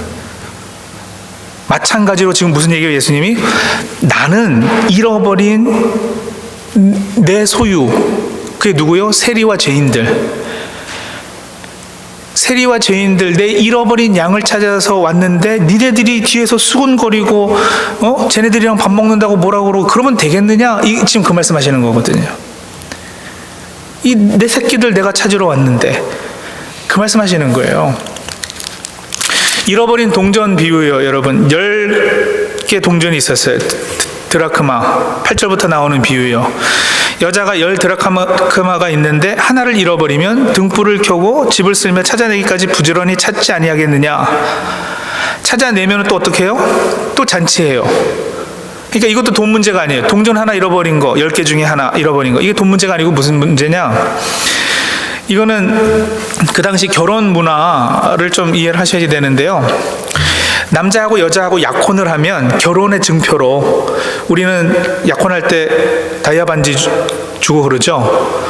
[SPEAKER 2] 마찬가지로 지금 무슨 얘기예요, 예수님이? 나는 잃어버린 내 소유, 그게 누구요? 세리와 죄인들. 세리와 죄인들, 내 잃어버린 양을 찾아서 왔는데 니네들이 뒤에서 수군거리고 쟤네들이랑 밥 먹는다고 뭐라고 그러고 그러면 되겠느냐? 지금 그 말씀하시는 거거든요. 이 내 새끼들 내가 찾으러 왔는데, 그 말씀하시는 거예요. 잃어버린 동전 비유요. 여러분 10개 동전이 있었어요. 드라크마 8절부터 나오는 비유요. 여자가 10드라크마가 있는데 하나를 잃어버리면 등불을 켜고 집을 쓸며 찾아내기까지 부지런히 찾지 아니하겠느냐. 찾아내면 또 어떻게 해요? 또 잔치해요. 그러니까 이것도 돈 문제가 아니에요. 동전 하나 잃어버린 거, 10개 중에 하나 잃어버린 거, 이게 돈 문제가 아니고 무슨 문제냐? 이거는 그 당시 결혼 문화를 좀 이해를 하셔야 되는데요. 남자하고 여자하고 약혼을 하면 결혼의 증표로, 우리는 약혼할 때 다이아 반지 주고 그러죠.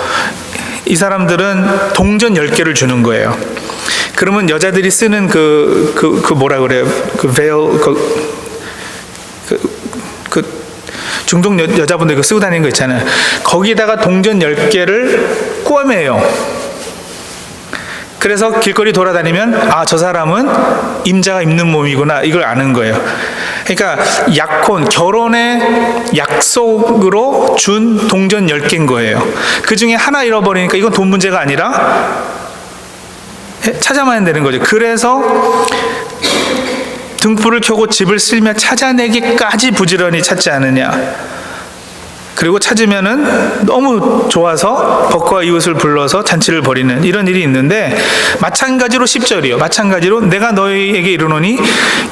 [SPEAKER 2] 이 사람들은 동전 10개를 주는 거예요. 그러면 여자들이 쓰는 그 뭐라 그래요? 그 베일, 중동 여자분들 그 쓰고 다니는 거 있잖아요. 거기다가 동전 10개를 꿰매요. 그래서 길거리 돌아다니면 저 사람은 임자가 입는 몸이구나, 이걸 아는 거예요. 그러니까 약혼, 결혼의 약속으로 준 동전 10개인 거예요. 그 중에 하나 잃어버리니까 이건 돈 문제가 아니라 찾아봐야 되는 거죠. 그래서 등불을 켜고 집을 쓸며 찾아내기까지 부지런히 찾지 않으냐. 그리고 찾으면은 너무 좋아서 벗과 이웃을 불러서 잔치를 벌이는 이런 일이 있는데, 마찬가지로 10절이요. 마찬가지로 내가 너희에게 이르노니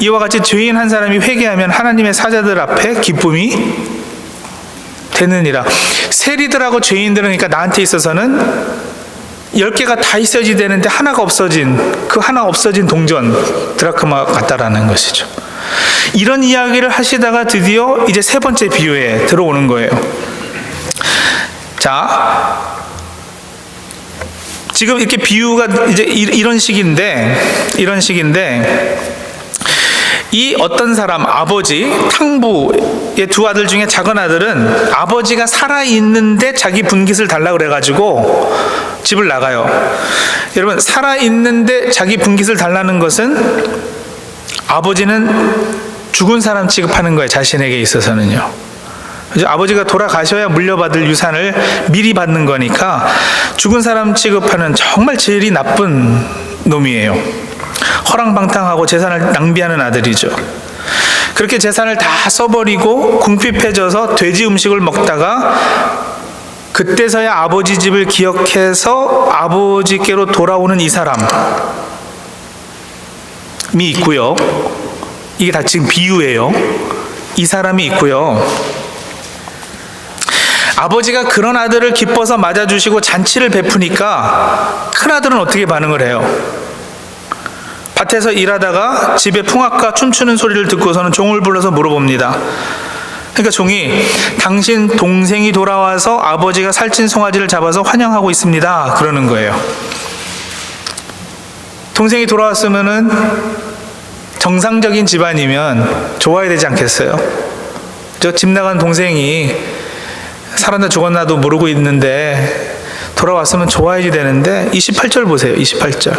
[SPEAKER 2] 이와 같이 죄인 한 사람이 회개하면 하나님의 사자들 앞에 기쁨이 되느니라. 세리들하고 죄인들은, 그러니까 나한테 있어서는 10개가 다 있어야지 되는데 하나가 없어진, 그 하나 없어진 동전, 드라크마 같다라는 것이죠. 이런 이야기를 하시다가 드디어 이제 3번째 비유에 들어오는 거예요. 자, 지금 이렇게 비유가 이제 이런 식인데 이 어떤 사람, 아버지, 탕부의 2 아들 중에 작은 아들은 아버지가 살아있는데 자기 분깃을 달라고 그래가지고 집을 나가요. 여러분, 살아있는데 자기 분깃을 달라는 것은 아버지는 죽은 사람 취급하는 거예요. 자신에게 있어서는요. 아버지가 돌아가셔야 물려받을 유산을 미리 받는 거니까 죽은 사람 취급하는 정말 질이 나쁜 놈이에요. 허랑방탕하고 재산을 낭비하는 아들이죠. 그렇게 재산을 다 써버리고 궁핍해져서 돼지 음식을 먹다가 그때서야 아버지 집을 기억해서 아버지께로 돌아오는 이 사람이 있고요. 이게 다 지금 비유예요. 이 사람이 있고요. 아버지가 그런 아들을 기뻐서 맞아주시고 잔치를 베푸니까 큰 아들은 어떻게 반응을 해요? 밭에서 일하다가 집에 풍악과 춤추는 소리를 듣고서는 종을 불러서 물어봅니다. 그러니까 종이 당신 동생이 돌아와서 아버지가 살찐 송아지를 잡아서 환영하고 있습니다. 그러는 거예요. 동생이 돌아왔으면은 정상적인 집안이면 좋아야 되지 않겠어요? 저 집 나간 동생이 살았나 죽었나도 모르고 있는데 돌아왔으면 좋아야지 되는데 28절 보세요. 28절.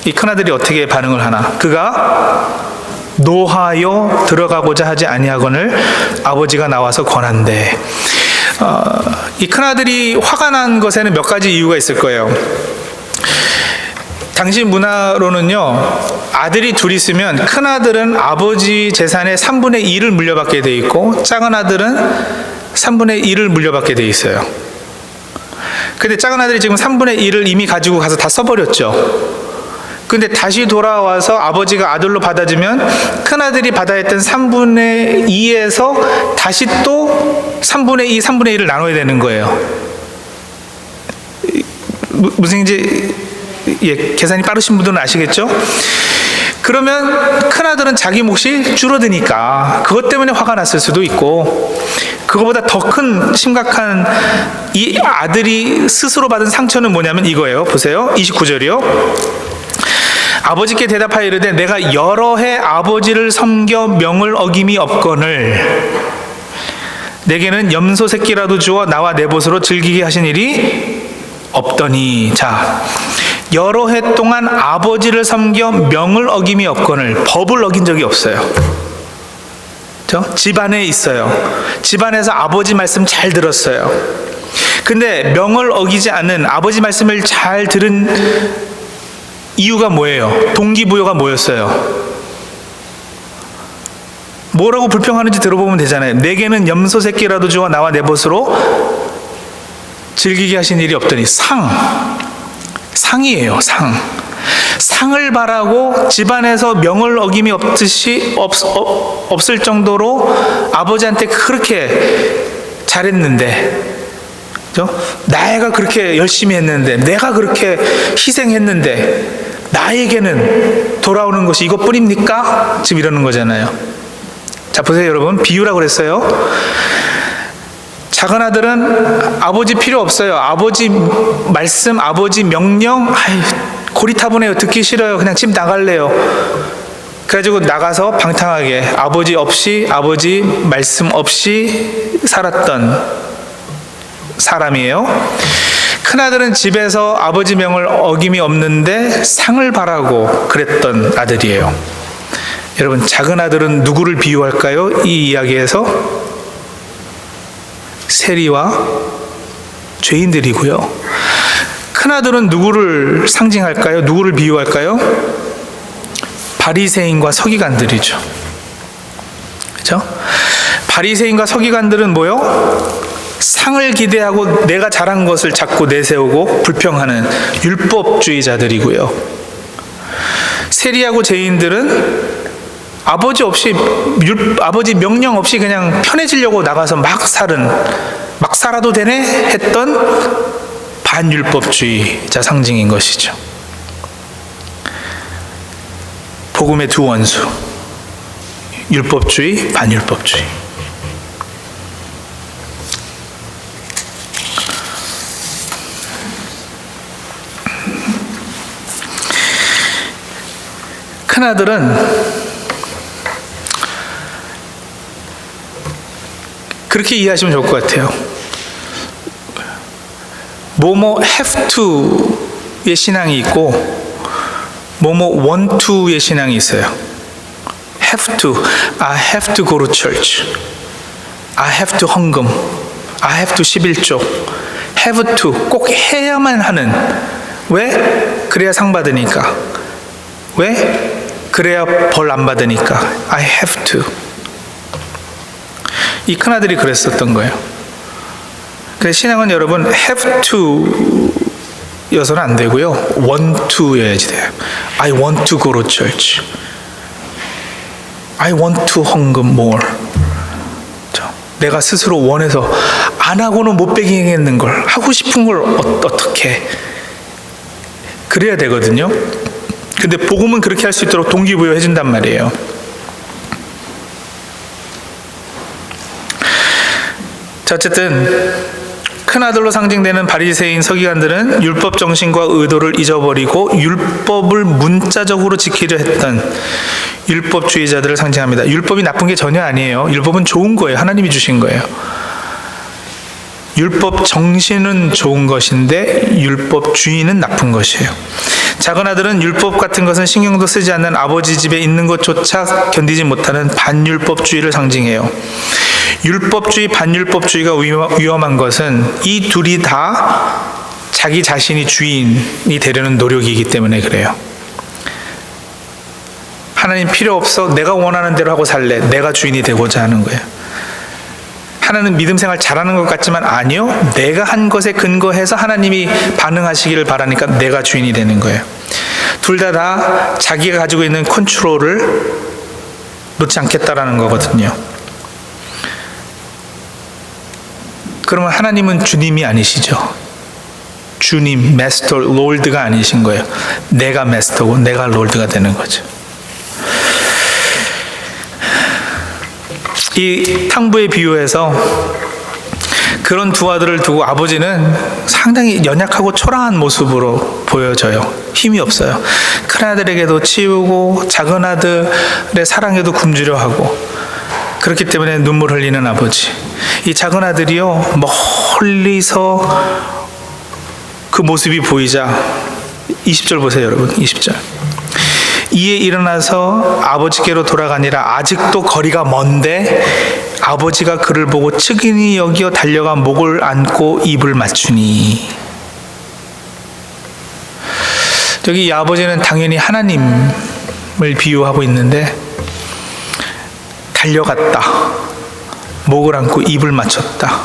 [SPEAKER 2] 이 큰아들이 어떻게 반응을 하나? 그가 노하여 들어가고자 하지 아니하거늘 아버지가 나와서 권한대. 이 큰아들이 화가 난 것에는 몇 가지 이유가 있을 거예요. 당시 문화로는요, 아들이 둘 있으면 큰아들은 아버지 재산의 3분의 2를 물려받게 돼 있고 작은 아들은 3분의 1을 물려받게 돼 있어요. 근데 작은 아들이 지금 3분의 1을 이미 가지고 가서 다 써버렸죠. 근데 다시 돌아와서 아버지가 아들로 받아주면 큰아들이 받아야 했던 3분의 2에서 다시 또 3분의 2, 3분의 1을 나눠야 되는 거예요. 무슨 계산이 빠르신 분들은 아시겠죠? 그러면 큰아들은 자기 몫이 줄어드니까 그것 때문에 화가 났을 수도 있고, 그거보다 더 큰 심각한 이 아들이 스스로 받은 상처는 뭐냐면 이거예요. 보세요. 29절이요. 아버지께 대답하여 이르되 내가 여러 해 아버지를 섬겨 명을 어김이 없거늘 내게는 염소 새끼라도 주어 나와 내 벗으로 즐기게 하신 일이 없더니. 자, 여러 해 동안 아버지를 섬겨 명을 어김이 없거늘, 법을 어긴 적이 없어요. 그렇죠? 집안에 있어요. 집안에서 아버지 말씀 잘 들었어요. 근데 명을 어기지 않는, 아버지 말씀을 잘 들은 이유가 뭐예요? 동기부여가 뭐였어요? 뭐라고 불평하는지 들어보면 되잖아요. 내게는 염소 새끼라도 주어 나와 내 벗으로 즐기게 하신 일이 없더니. 상이에요. 상을 바라고 집안에서 명을 어김이 없을 정도로 아버지한테 그렇게 잘했는데, 내가 그렇게 열심히 했는데, 내가 그렇게 희생했는데 나에게는 돌아오는 것이 이것뿐입니까? 지금 이러는 거잖아요. 자, 보세요 여러분, 비유라고 그랬어요. 작은 아들은 아버지 필요 없어요. 아버지 말씀, 아버지 명령, 고리타분해요. 듣기 싫어요. 그냥 집 나갈래요. 그래가지고 나가서 방탕하게 아버지 없이, 아버지 말씀 없이 살았던 사람이에요. 큰아들은 집에서 아버지 명을 어김이 없는데 상을 바라고 그랬던 아들이에요. 여러분, 작은 아들은 누구를 비유할까요? 이 이야기에서 세리와 죄인들이고요. 큰아들은 누구를 상징할까요? 누구를 비유할까요? 바리새인과 서기관들이죠. 그렇죠? 바리새인과 서기관들은 뭐요? 상을 기대하고 내가 잘한 것을 자꾸 내세우고 불평하는 율법주의자들이고요. 세리하고 죄인들은 아버지 없이, 아버지 명령 없이 그냥 편해지려고 나가서 막 살아도 되네 했던 반율법주의자 상징인 것이죠. 복음의 두 원수, 율법주의, 반율법주의. 큰아들은 그렇게 이해하시면 좋을 것 같아요. 뭐뭐 have to의 신앙이 있고 뭐뭐 want to의 신앙이 있어요. have to, I have to go to church, I have to 헌금, I have to 11조, have to, 꼭 해야만 하는. 왜? 그래야 상 받으니까. 왜? 그래야 벌 안 받으니까. I have to. 이 큰아들이 그랬었던 거예요. 그래서 신앙은 여러분 have to 여서는 안 되고요, want to여야지 돼요. I want to go to church, I want to 헌금 more. 내가 스스로 원해서 안 하고는 못 배기겠는 걸 하고 싶은 걸 어떻게 그래야 되거든요. 근데 복음은 그렇게 할 수 있도록 동기부여해 준단 말이에요. 자, 어쨌든 큰아들로 상징되는 바리새인 서기관들은 율법 정신과 의도를 잊어버리고 율법을 문자적으로 지키려 했던 율법주의자들을 상징합니다. 율법이 나쁜 게 전혀 아니에요. 율법은 좋은 거예요. 하나님이 주신 거예요. 율법 정신은 좋은 것인데 율법주의는 나쁜 것이에요. 작은 아들은 율법 같은 것은 신경도 쓰지 않는 아버지 집에 있는 것조차 견디지 못하는 반율법주의를 상징해요. 율법주의, 반율법주의가 위험한 것은 이 둘이 다 자기 자신이 주인이 되려는 노력이기 때문에 그래요. 하나님 필요 없어. 내가 원하는 대로 하고 살래. 내가 주인이 되고자 하는 거예요. 하나는 믿음 생활 잘하는 것 같지만 아니요. 내가 한 것에 근거해서 하나님이 반응하시기를 바라니까 내가 주인이 되는 거예요. 둘 다 자기가 가지고 있는 컨트롤을 놓지 않겠다라는 거거든요. 그러면 하나님은 주님이 아니시죠. 주님, 마스터, 롤드가 아니신 거예요. 내가 마스터고 내가 롤드가 되는 거죠. 이 탕부에 비유해서 그런 두 아들을 두고 아버지는 상당히 연약하고 초라한 모습으로 보여져요. 힘이 없어요. 큰 아들에게도 치우고 작은 아들의 사랑에도 굶주려 하고, 그렇기 때문에 눈물 흘리는 아버지. 이 작은 아들이요, 멀리서 그 모습이 보이자 20절 보세요, 여러분. 20절. 이에 일어나서 아버지께로 돌아가니라. 아직도 거리가 먼데 아버지가 그를 보고 측은히 여기어 달려가 목을 안고 입을 맞추니. 여기 이 아버지는 당연히 하나님을 비유하고 있는데 달려갔다. 목을 안고 입을 맞췄다.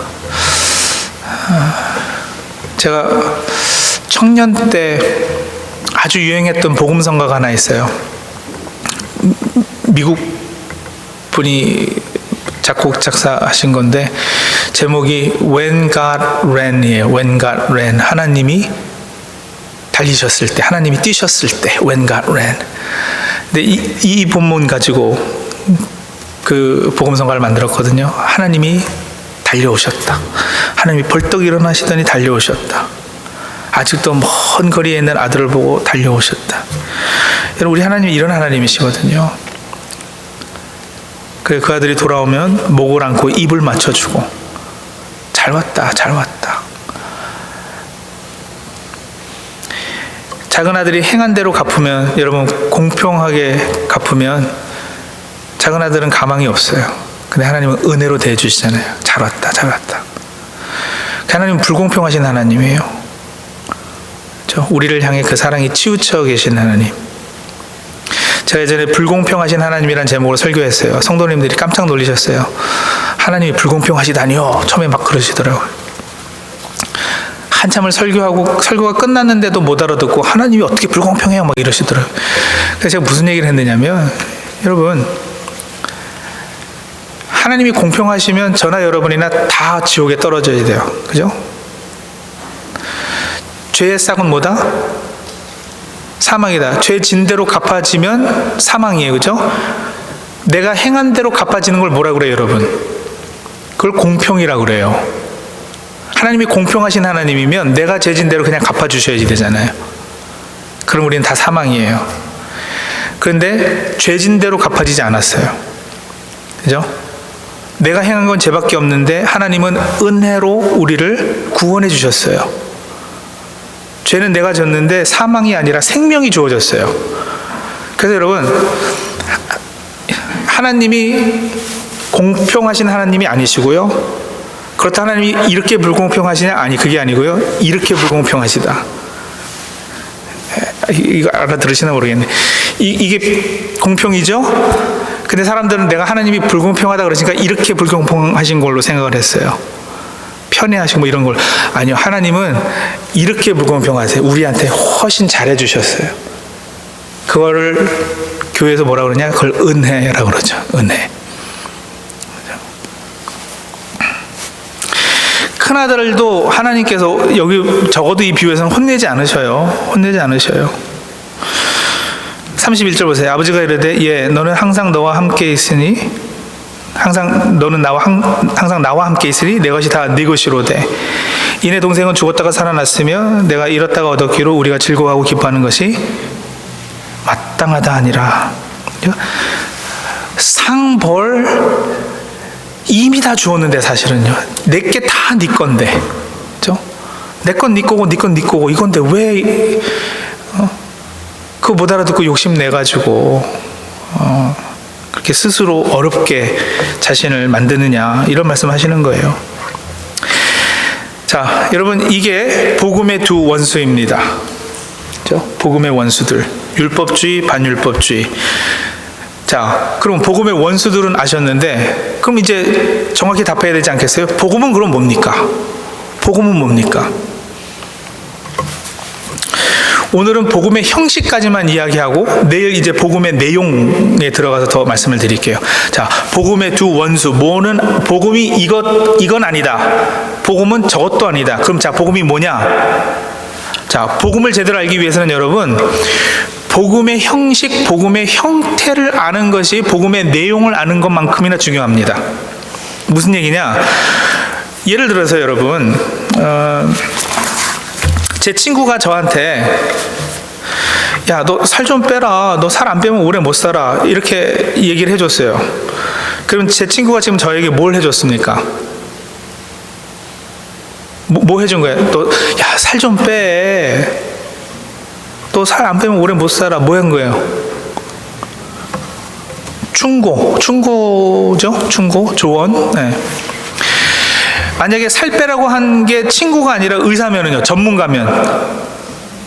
[SPEAKER 2] 제가 청년 때 아주 유행했던 복음성가가 하나 있어요. 미국 분이 작곡 작사하신 건데 제목이 When God Ran이에요. When God Ran. 하나님이 달리셨을 때, 하나님이 뛰셨을 때, When God Ran. 근데 이 본문 가지고 그 복음성가를 만들었거든요. 하나님이 달려오셨다. 하나님이 벌떡 일어나시더니 달려오셨다. 아직도 먼 거리에 있는 아들을 보고 달려오셨다. 여러분, 우리 하나님이 이런 하나님이시거든요. 그래, 그 아들이 돌아오면 목을 안고 입을 맞춰주고, 잘 왔다, 잘 왔다. 작은 아들이 행한 대로 갚으면, 여러분, 공평하게 갚으면 작은 아들은 가망이 없어요. 근데 하나님은 은혜로 대해주시잖아요. 잘 왔다, 잘 왔다. 하나님은 불공평하신 하나님이에요. 우리를 향해 그 사랑이 치우쳐 계신 하나님. 제가 예전에 불공평하신 하나님이라는 제목으로 설교했어요. 성도님들이 깜짝 놀라셨어요. 하나님이 불공평하시다니요. 처음에 막 그러시더라고요. 한참을 설교하고 설교가 끝났는데도 못 알아듣고 하나님이 어떻게 불공평해요? 막 이러시더라고요. 그래서 제가 무슨 얘기를 했느냐면, 여러분, 하나님이 공평하시면 저나 여러분이나 다 지옥에 떨어져야 돼요. 그죠? 죄의 싹은 뭐다? 사망이다. 죄 진 대로 갚아지면 사망이에요. 그죠? 내가 행한 대로 갚아지는 걸 뭐라 그래요, 여러분? 그걸 공평이라고 그래요. 하나님이 공평하신 하나님이면 내가 죄 진 대로 그냥 갚아주셔야지 되잖아요. 그럼 우리는 다 사망이에요. 그런데 죄 진 대로 갚아지지 않았어요. 그죠? 내가 행한 건 죄밖에 없는데 하나님은 은혜로 우리를 구원해 주셨어요. 죄는 내가 졌는데 사망이 아니라 생명이 주어졌어요. 그래서 여러분, 하나님이 공평하신 하나님이 아니시고요. 그렇다 하나님이 이렇게 불공평하시냐? 아니, 그게 아니고요. 이렇게 불공평하시다. 이거 알아들으시나 모르겠네. 이게 공평이죠? 근데 사람들은 내가 하나님이 불공평하다 그러니까 이렇게 불공평하신 걸로 생각을 했어요. 편애하시고 뭐 이런 걸. 아니요, 하나님은 이렇게 불공평하세요. 우리한테 훨씬 잘해 주셨어요. 그거를 교회에서 뭐라 그러냐? 그걸 은혜라고 그러죠. 은혜. 큰아들도 하나님께서 여기 적어도 이 비유에서는 혼내지 않으셔요. 혼내지 않으셔요. 31절 보세요. 아버지가 이르되 예 너는 항상 너와 함께 있으니 너는 항상 나와 함께 있으니 내 것이 다 네 것이로되 이내 동생은 죽었다가 살아났으며 내가 잃었다가 얻었기로 우리가 즐거워하고 기뻐하는 것이 마땅하다 하니라. 상벌 이미 다 주었는데 사실은요. 내게 다 네 건데, 그죠? 내 건 네 거고 네 건 네 거고 이건데 왜 그거 못 알아듣고 욕심 내 가지고 그렇게 스스로 어렵게 자신을 만드느냐 이런 말씀하시는 거예요. 자, 여러분 이게 복음의 두 원수입니다. 그죠? 복음의 원수들, 율법주의, 반율법주의. 자, 그럼 복음의 원수들은 아셨는데 그럼 이제 정확히 답해야 되지 않겠어요? 복음은 그럼 뭡니까? 복음은 뭡니까? 오늘은 복음의 형식까지만 이야기하고 내일 이제 복음의 내용에 들어가서 더 말씀을 드릴게요. 자, 복음의 두 원수. 뭐는 복음이 이건 아니다. 복음은 저것도 아니다. 그럼 자, 복음이 뭐냐? 자, 복음을 제대로 알기 위해서는 여러분 복음의 형식, 복음의 형태를 아는 것이 복음의 내용을 아는 것만큼이나 중요합니다. 무슨 얘기냐? 예를 들어서 여러분 제 친구가 저한테 야, 너 살 좀 빼라. 너 살 안 빼면 오래 못 살아. 이렇게 얘기를 해줬어요. 그럼 제 친구가 지금 저에게 뭘 해줬습니까? 뭐 해준 거예요? 너 야, 살 좀 빼. 너 살 안 빼면 오래 못 살아. 뭐 한 거예요? 충고죠? 충고, 조언. 네. 만약에 살 빼라고 한 게 친구가 아니라 의사면은요, 전문가면.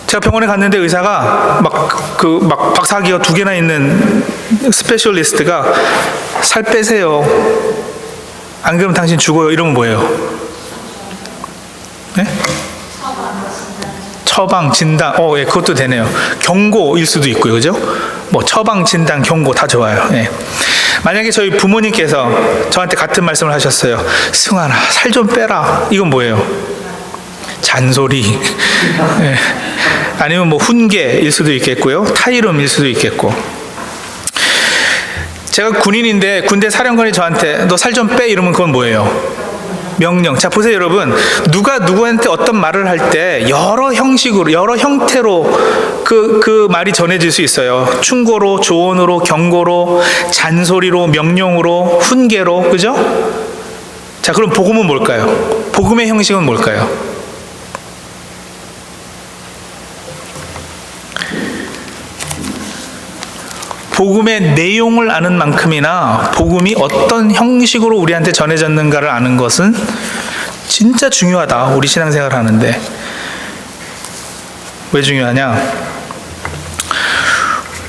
[SPEAKER 2] 제가 병원에 갔는데 의사가 막 박사학위가 2개나 있는 스페셜리스트가 살 빼세요. 안 그러면 당신 죽어요. 이러면 뭐예요? 네? 처방, 진단, 예, 그것도 되네요. 경고일 수도 있고요, 그죠? 뭐 처방, 진단, 경고 다 좋아요. 예. 만약에 저희 부모님께서 저한테 같은 말씀을 하셨어요. 승환아, 살 좀 빼라. 이건 뭐예요? 잔소리. 예. 아니면 뭐 훈계일 수도 있겠고요. 타이름일 수도 있겠고. 제가 군인인데 군대 사령관이 저한테 너 살 좀 빼 이러면 그건 뭐예요? 명령. 자, 보세요, 여러분. 누가 누구한테 어떤 말을 할 때 여러 형식으로, 여러 형태로 그 말이 전해질 수 있어요. 충고로, 조언으로, 경고로, 잔소리로, 명령으로, 훈계로, 그죠? 자, 그럼 복음은 뭘까요? 복음의 형식은 뭘까요? 복음의 내용을 아는 만큼이나 복음이 어떤 형식으로 우리한테 전해졌는가를 아는 것은 진짜 중요하다. 우리 신앙생활을 하는데. 왜 중요하냐?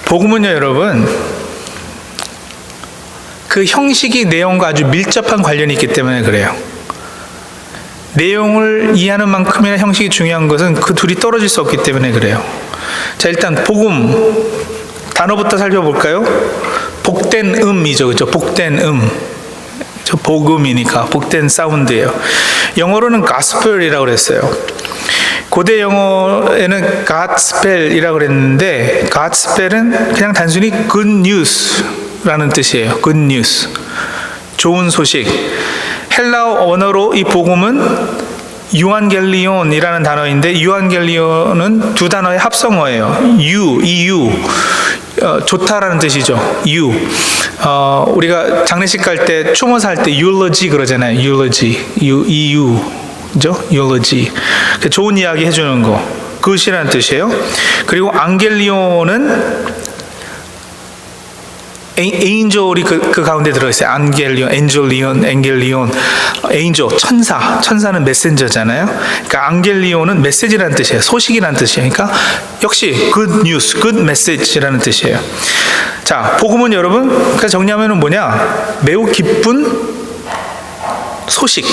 [SPEAKER 2] 복음은요, 여러분, 그 형식이 내용과 아주 밀접한 관련이 있기 때문에 그래요. 내용을 이해하는 만큼이나 형식이 중요한 것은 그 둘이 떨어질 수 없기 때문에 그래요. 자, 일단 복음 단어부터 살펴볼까요? 복된 음이죠, 그죠? 복된 음. 저 복음이니까 복된 사운드예요. 영어로는 gospel이라고 그랬어요. 고대 영어에는 gospel이라고 그랬는데 gospel은 그냥 단순히 good news라는 뜻이에요. good news. 좋은 소식. 헬라어 언어로 이 복음은 유안겔리온이라는 단어인데 유안겔리온은 두 단어의 합성어예요. EU. 좋다라는 뜻이죠. 우리가 장례식 갈 때 추모사 할 때 eulogy 그러잖아요. EU, 그죠? eulogy. 좋은 이야기 해주는 거. 그것이라는 뜻이에요. 그리고 앙겔리온은 에인절이 그 가운데 들어있어요. 앙겔리온, 엔겔리온, 에인절, 천사는 메신저잖아요. 그러니까 앙겔리온은 메시지라는 뜻이에요. 소식이라는 뜻이에요. 그러니까 역시 good news, good message라는 뜻이에요. 자, 복음은 여러분, 그러니까 정리하면은 뭐냐? 매우 기쁜 소식.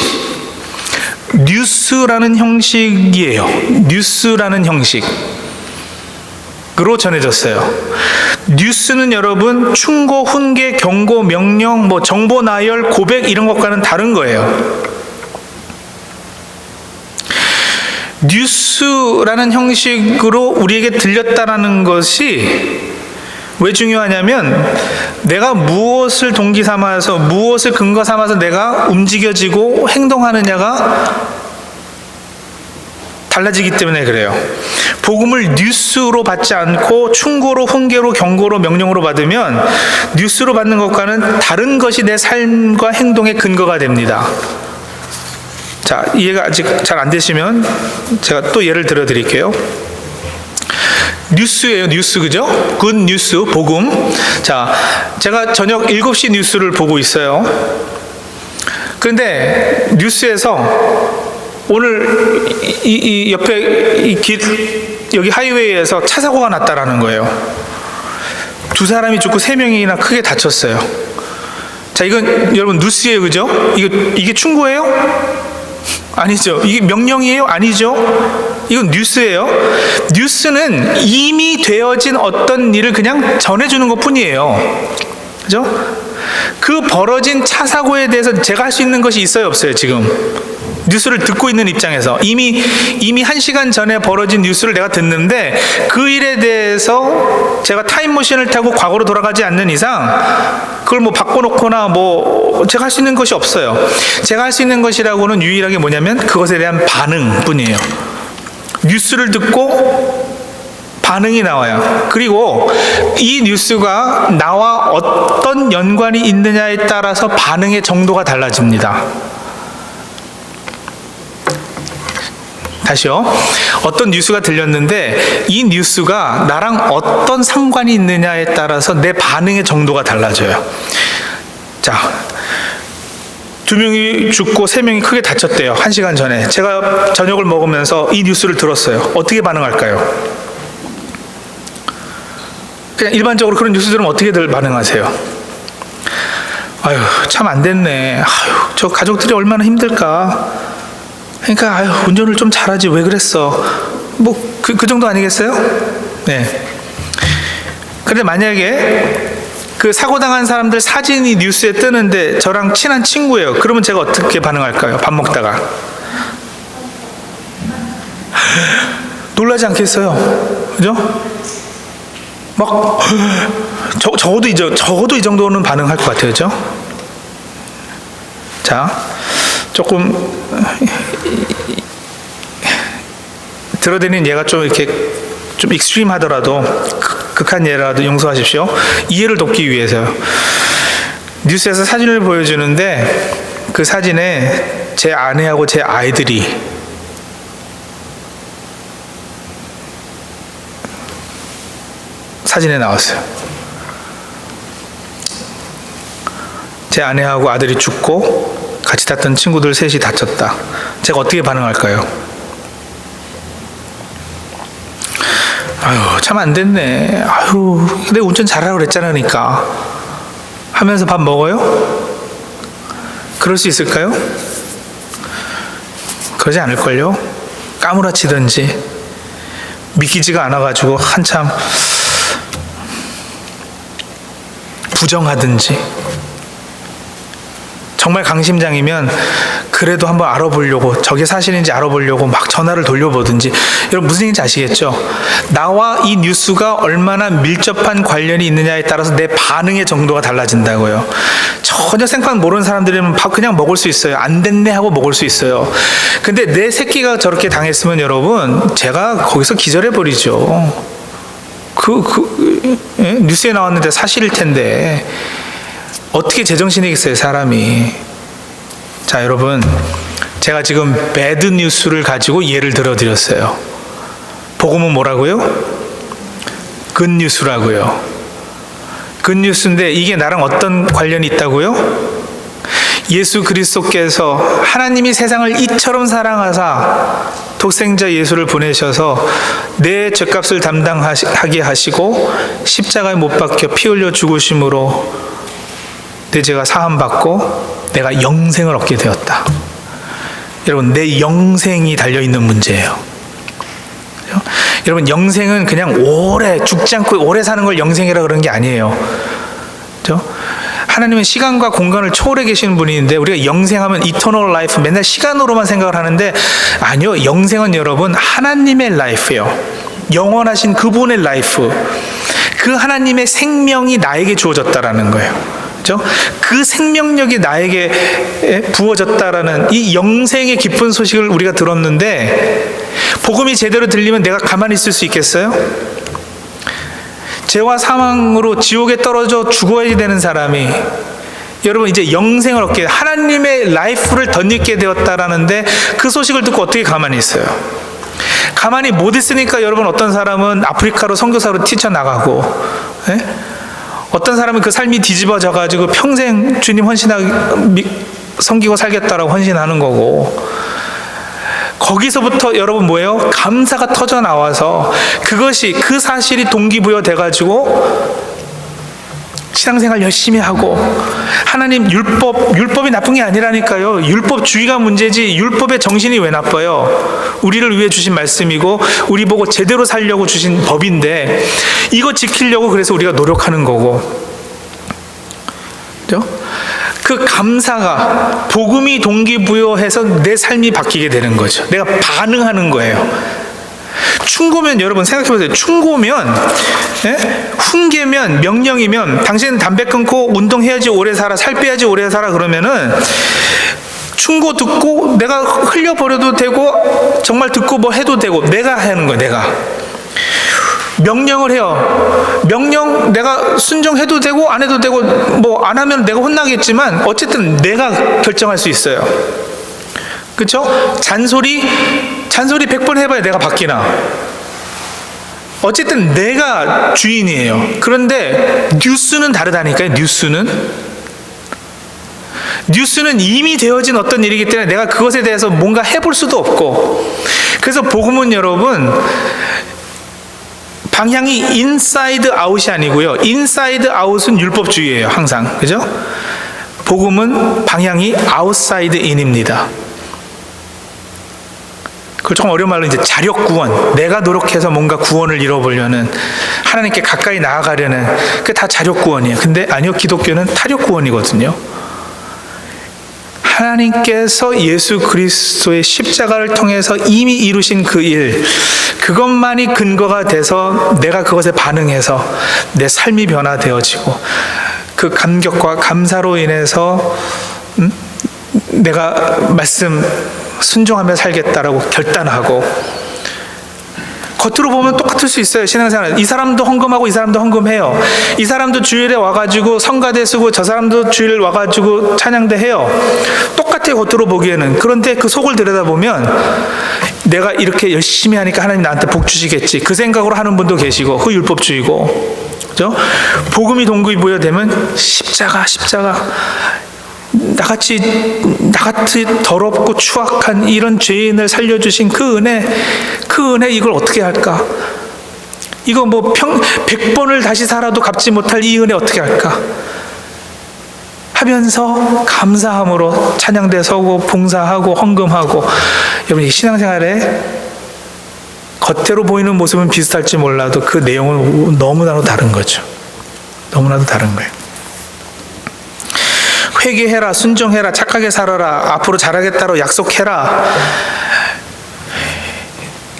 [SPEAKER 2] 뉴스라는 형식이에요. 뉴스라는 형식으로 전해졌어요. 뉴스는 여러분 충고, 훈계, 경고, 명령, 뭐 정보 나열, 고백 이런 것과는 다른 거예요. 뉴스라는 형식으로 우리에게 들렸다라는 것이 왜 중요하냐면 내가 무엇을 동기 삼아서 무엇을 근거 삼아서 내가 움직여지고 행동하느냐가 달라지기 때문에 그래요. 복음을 뉴스로 받지 않고 충고로, 훈계로, 경고로, 명령으로 받으면 뉴스로 받는 것과는 다른 것이 내 삶과 행동의 근거가 됩니다. 자, 이해가 아직 잘 안 되시면 제가 또 예를 들어 드릴게요. 뉴스예요, 뉴스, 그죠? 굿 뉴스, 복음. 자, 제가 저녁 7시 뉴스를 보고 있어요. 그런데 뉴스에서 오늘 이 옆에 이 길, 여기 하이웨이에서 차 사고가 났다라는 거예요. 2사람이 죽고 3명이나 크게 다쳤어요. 자, 이건 여러분 뉴스예요, 그죠? 이게 충고예요? 아니죠. 이게 명령이에요? 아니죠. 이건 뉴스예요. 뉴스는 이미 되어진 어떤 일을 그냥 전해주는 것 뿐이에요. 그죠? 그 벌어진 차 사고에 대해서 제가 할 수 있는 것이 있어요, 없어요, 지금? 뉴스를 듣고 있는 입장에서 이미 1시간 전에 벌어진 뉴스를 내가 듣는데 그 일에 대해서 제가 타임머신을 타고 과거로 돌아가지 않는 이상 그걸 뭐 바꿔놓거나 뭐 제가 할 수 있는 것이 없어요. 제가 할 수 있는 것이라고는 유일하게 뭐냐면 그것에 대한 반응뿐이에요. 뉴스를 듣고 반응이 나와요. 그리고 이 뉴스가 나와 어떤 연관이 있느냐에 따라서 반응의 정도가 달라집니다. 다시요. 어떤 뉴스가 들렸는데 이 뉴스가 나랑 어떤 상관이 있느냐에 따라서 내 반응의 정도가 달라져요. 자, 2명이 죽고 3명이 크게 다쳤대요. 1시간 전에. 제가 저녁을 먹으면서 이 뉴스를 들었어요. 어떻게 반응할까요? 그냥 일반적으로 그런 뉴스 들으면 어떻게들 반응하세요? 아유, 참 안 됐네. 아유, 저 가족들이 얼마나 힘들까. 그러니까 아유, 운전을 좀 잘하지 왜 그랬어. 뭐 그 정도 아니겠어요? 네. 그런데 만약에 그 사고당한 사람들 사진이 뉴스에 뜨는데 저랑 친한 친구예요. 그러면 제가 어떻게 반응할까요? 밥 먹다가 놀라지 않겠어요? 그죠? 막 적어도 이 정도는 반응할 것 같아요. 그죠? 자, 조금 들어드리는 예가 좀 이렇게 좀 익스트림 하더라도 극한 예라도 용서하십시오. 이해를 돕기 위해서요. 뉴스에서 사진을 보여주는데 그 사진에 제 아내하고 제 아이들이 사진에 나왔어요. 제 아내하고 아들이 죽고 같이 탔던 친구들 셋이 다쳤다. 제가 어떻게 반응할까요? 아유, 참 안 됐네. 아유, 근데 운전 잘하라고 그랬잖아, 그러니까. 하면서 밥 먹어요? 그럴 수 있을까요? 그러지 않을걸요? 까무라치든지, 믿기지가 않아가지고 한참 부정하든지, 정말 강심장이면 그래도 한번 알아보려고, 저게 사실인지 알아보려고 막 전화를 돌려보든지. 여러분 무슨 얘기인지 아시겠죠? 나와 이 뉴스가 얼마나 밀접한 관련이 있느냐에 따라서 내 반응의 정도가 달라진다고요. 전혀 생판 모르는 사람들이면 밥 그냥 먹을 수 있어요. 안 됐네 하고 먹을 수 있어요. 근데 내 새끼가 저렇게 당했으면 여러분, 제가 거기서 기절해버리죠. 뉴스에 나왔는데 사실일 텐데 어떻게 제정신이겠어요, 사람이. 자, 여러분, 제가 지금 배드 뉴스를 가지고 예를 들어드렸어요. 복음은 뭐라고요? 굿 뉴스라고요. 굿 뉴스인데 이게 나랑 어떤 관련이 있다고요? 예수 그리스도께서 하나님이 세상을 이처럼 사랑하사 독생자 예수를 보내셔서 내 죄값을 담당하게 하시고 십자가에 못 박혀 피 흘려 죽으심으로 내 죄가 사함받고 내가 영생을 얻게 되었다. 여러분, 내 영생이 달려있는 문제예요. 여러분, 영생은 그냥 오래 죽지 않고 오래 사는 걸 영생이라 그런 게 아니에요. 그렇죠? 하나님은 시간과 공간을 초월해 계시는 분인데 우리가 영생하면 이터널 라이프 맨날 시간으로만 생각을 하는데 아니요. 영생은 여러분 하나님의 라이프예요. 영원하신 그분의 라이프. 그 하나님의 생명이 나에게 주어졌다라는 거예요. 그렇죠? 그 생명력이 나에게 부어졌다라는 이 영생의 기쁜 소식을 우리가 들었는데 복음이 제대로 들리면 내가 가만히 있을 수 있겠어요? 죄와 사망으로 지옥에 떨어져 죽어야 되는 사람이 여러분 이제 영생을 얻게 하나님의 라이프를 덧입게 되었다라는데 그 소식을 듣고 어떻게 가만히 있어요? 가만히 못 있으니까 여러분 어떤 사람은 아프리카로 선교사로 뛰쳐나가고 어떤 사람은 그 삶이 뒤집어져 가지고 평생 주님 섬기고 살겠다라고 헌신하는 거고 거기서부터 여러분 뭐예요? 감사가 터져 나와서 그것이 그 사실이 동기부여 돼가지고 신앙생활 열심히 하고 하나님 율법이 나쁜 게 아니라니까요. 율법주의가 문제지 율법의 정신이 왜 나빠요? 우리를 위해 주신 말씀이고 우리 보고 제대로 살려고 주신 법인데 이거 지키려고 그래서 우리가 노력하는 거고 그렇죠? 그 감사가 복음이 동기부여해서 내 삶이 바뀌게 되는 거죠. 내가 반응하는 거예요. 충고면 여러분 생각해보세요. 충고면 훈계면 명령이면 당신은 담배 끊고 운동해야지 오래 살아 살 빼야지 오래 살아 그러면은 충고 듣고 내가 흘려버려도 되고 정말 듣고 뭐 해도 되고 내가 하는 거예요. 내가 명령을 해요. 명령 내가 순종해도 되고 안 해도 되고 뭐 안 하면 내가 혼나겠지만 어쨌든 내가 결정할 수 있어요. 그렇죠? 잔소리 100번 해봐야 내가 바뀌나? 어쨌든 내가 주인이에요. 그런데 뉴스는 다르다니까요. 뉴스는 이미 되어진 어떤 일이기 때문에 내가 그것에 대해서 뭔가 해볼 수도 없고 그래서 복음은 여러분 방향이 인사이드 아웃이 아니고요. 인사이드 아웃은 율법주의예요. 항상. 그죠? 복음은 방향이 아웃사이드 인입니다. 그걸 조금 어려운 말로 이제 자력 구원, 내가 노력해서 뭔가 구원을 이뤄보려는 하나님께 가까이 나아가려는 그게 다 자력 구원이에요. 근데 아니요, 기독교는 타력 구원이거든요. 하나님께서 예수 그리스도의 십자가를 통해서 이미 이루신 그 일, 그것만이 근거가 돼서 내가 그것에 반응해서 내 삶이 변화되어지고 그 감격과 감사로 인해서 내가 말씀 순종하며 살겠다라고 결단하고 겉으로 보면 똑같을 수 있어요. 신앙생활 이 사람도 헌금하고 이 사람도 헌금해요. 이 사람도 주일에 와가지고 성가대 쓰고 저 사람도 주일 와가지고 찬양대 해요. 똑같아요. 겉으로 보기에는. 그런데 그 속을 들여다보면 내가 이렇게 열심히 하니까 하나님 나한테 복 주시겠지 그 생각으로 하는 분도 계시고 그 율법주의고 그죠? 복음이 동기부여되면 십자가 나같이 더럽고 추악한 이런 죄인을 살려주신 그 은혜 이걸 어떻게 할까? 이거 뭐 100번을 다시 살아도 갚지 못할 이 은혜 어떻게 할까? 하면서 감사함으로 찬양대 서고 봉사하고 헌금하고 여러분 이 신앙생활에 겉으로 보이는 모습은 비슷할지 몰라도 그 내용은 너무나도 다른 거죠. 너무나도 다른 거예요. 회개해라, 순종해라, 착하게 살아라, 앞으로 잘하겠다고 약속해라.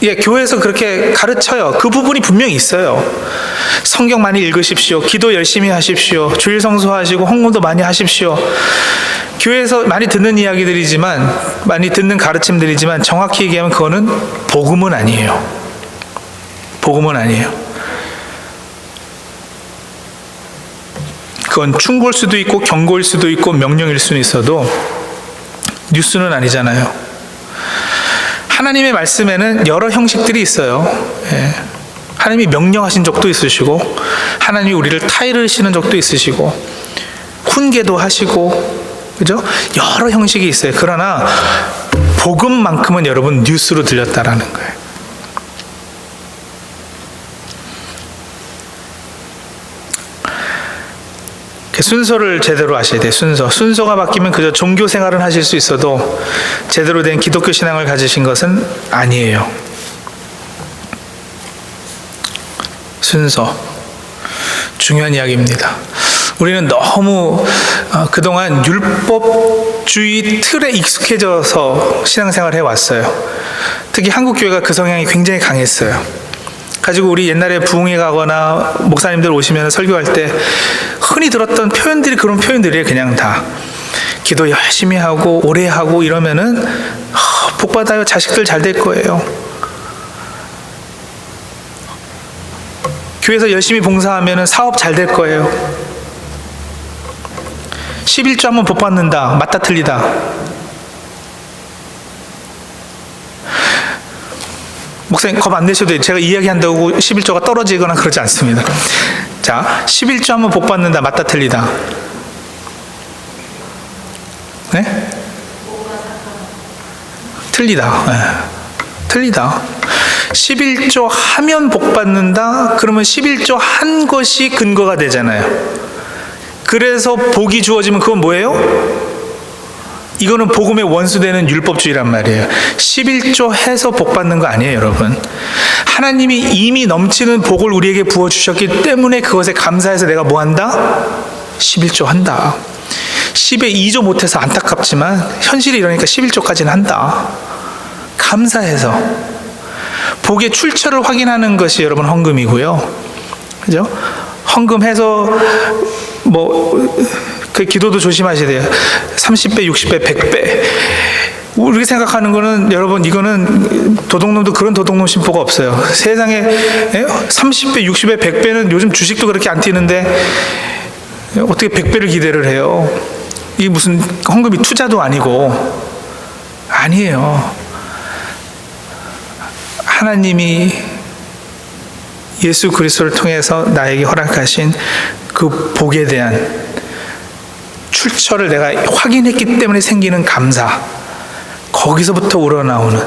[SPEAKER 2] 예, 교회에서 그렇게 가르쳐요. 그 부분이 분명히 있어요. 성경 많이 읽으십시오. 기도 열심히 하십시오. 주일 성수하시고 헌금도 많이 하십시오. 교회에서 많이 듣는 이야기들이지만, 많이 듣는 가르침들이지만 정확히 얘기하면 그거는 복음은 아니에요. 복음은 아니에요. 그건 충고일 수도 있고 경고일 수도 있고 명령일 수는 있어도 뉴스는 아니잖아요. 하나님의 말씀에는 여러 형식들이 있어요. 예. 하나님이 명령하신 적도 있으시고 하나님이 우리를 타이르시는 적도 있으시고 훈계도 하시고 그죠? 여러 형식이 있어요. 그러나 복음만큼은 여러분 뉴스로 들렸다라는 거예요. 순서를 제대로 하셔야 돼요. 순서가 바뀌면 그저 종교 생활은 하실 수 있어도 제대로 된 기독교 신앙을 가지신 것은 아니에요. 순서 중요한 이야기입니다. 우리는 너무 그동안 율법주의 틀에 익숙해져서 신앙생활을 해왔어요. 특히 한국 교회가 그 성향이 굉장히 강했어요. 가지고 우리 옛날에 부흥회 가거나 목사님들 오시면 설교할 때 흔히 들었던 표현들이 그런 표현들이에요. 그냥 다 기도 열심히 하고 오래 하고 이러면은 복 받아요. 자식들 잘 될 거예요. 교회에서 열심히 봉사하면은 사업 잘 될 거예요. 11조 하면 복 받는다. 맞다 틀리다. 목사님 겁 안 내셔도 돼요. 제가 이야기한다고 11조가 떨어지거나 그러지 않습니다. 자, 11조 하면 복 받는다. 맞다 틀리다. 네? 틀리다. 네. 틀리다. 11조 하면 복 받는다. 그러면 11조 한 것이 근거가 되잖아요. 그래서 복이 주어지면 그건 뭐예요? 이거는 복음의 원수되는 율법주의란 말이에요. 11조 해서 복 받는 거 아니에요, 여러분. 하나님이 이미 넘치는 복을 우리에게 부어주셨기 때문에 그것에 감사해서 내가 뭐 한다? 11조 한다. 10에 2조 못해서 안타깝지만 현실이 이러니까 11조까지는 한다. 감사해서. 복의 출처를 확인하는 것이 여러분 헌금이고요. 그죠? 헌금해서 그 기도도 조심하셔야 돼요. 30배, 60배, 100배. 우리가 생각하는 거는 여러분 이거는 도둑놈도 그런 도둑놈 심보가 없어요. 세상에 30배, 60배, 100배는 요즘 주식도 그렇게 안 뛰는데 어떻게 100배를 기대를 해요? 이게 무슨 헌금이 투자도 아니고 아니에요. 하나님이 예수 그리스도를 통해서 나에게 허락하신 그 복에 대한 출처를 내가 확인했기 때문에 생기는 감사, 거기서부터 우러나오는,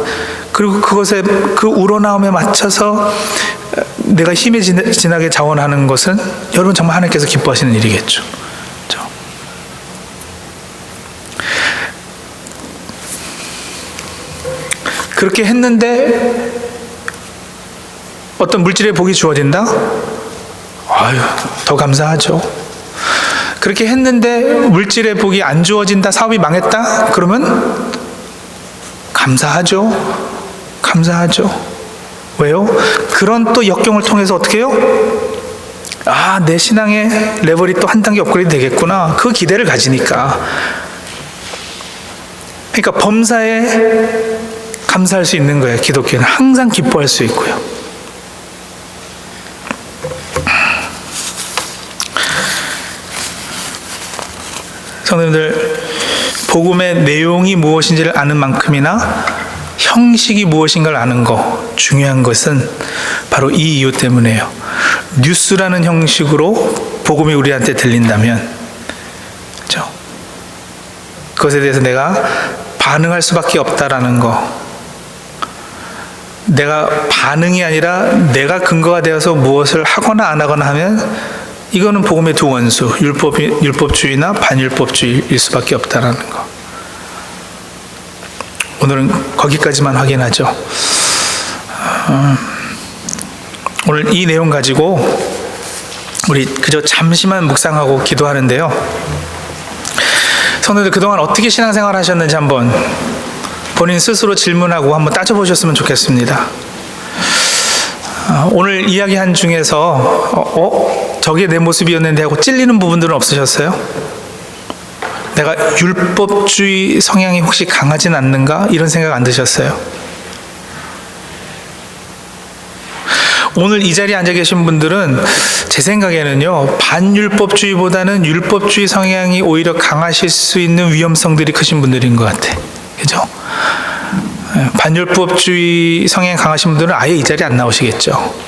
[SPEAKER 2] 그리고 그것에 그 우러나옴에 맞춰서 내가 힘이 지나게 자원하는 것은 여러분 정말 하나님께서 기뻐하시는 일이겠죠. 그렇죠? 그렇게 했는데 어떤 물질의 복이 주어진다? 아유, 더 감사하죠. 그렇게 했는데 물질의 복이 안 주어진다, 사업이 망했다? 그러면 감사하죠. 감사하죠. 왜요? 그런 또 역경을 통해서 어떻게 해요? 아, 내 신앙의 레벨이 또 한 단계 업그레이드 되겠구나. 그 기대를 가지니까. 그러니까 범사에 감사할 수 있는 거예요. 기독교는 항상 기뻐할 수 있고요. 성도님들, 복음의 내용이 무엇인지를 아는 만큼이나 형식이 무엇인가를 아는 거, 중요한 것은 바로 이 이유 때문에요. 뉴스라는 형식으로 복음이 우리한테 들린다면, 그렇죠? 그것에 대해서 내가 반응할 수밖에 없다라는 거, 내가 반응이 아니라 내가 근거가 되어서 무엇을 하거나 안 하거나 하면 이거는 복음의 두 원수, 율법주의나 반율법주의일 수밖에 없다라는 거. 오늘은 거기까지만 확인하죠. 오늘 이 내용 가지고 우리 그저 잠시만 묵상하고 기도하는데요. 성도들 그동안 어떻게 신앙생활 하셨는지 한번 본인 스스로 질문하고 한번 따져보셨으면 좋겠습니다. 오늘 이야기한 중에서 저게 내 모습이었는데 하고 찔리는 부분들은 없으셨어요? 내가 율법주의 성향이 혹시 강하진 않는가? 이런 생각 안 드셨어요? 오늘 이 자리에 앉아 계신 분들은 제 생각에는요, 반율법주의보다는 율법주의 성향이 오히려 강하실 수 있는 위험성들이 크신 분들인 것 같아. 그죠? 반율법주의 성향이 강하신 분들은 아예 이 자리에 안 나오시겠죠.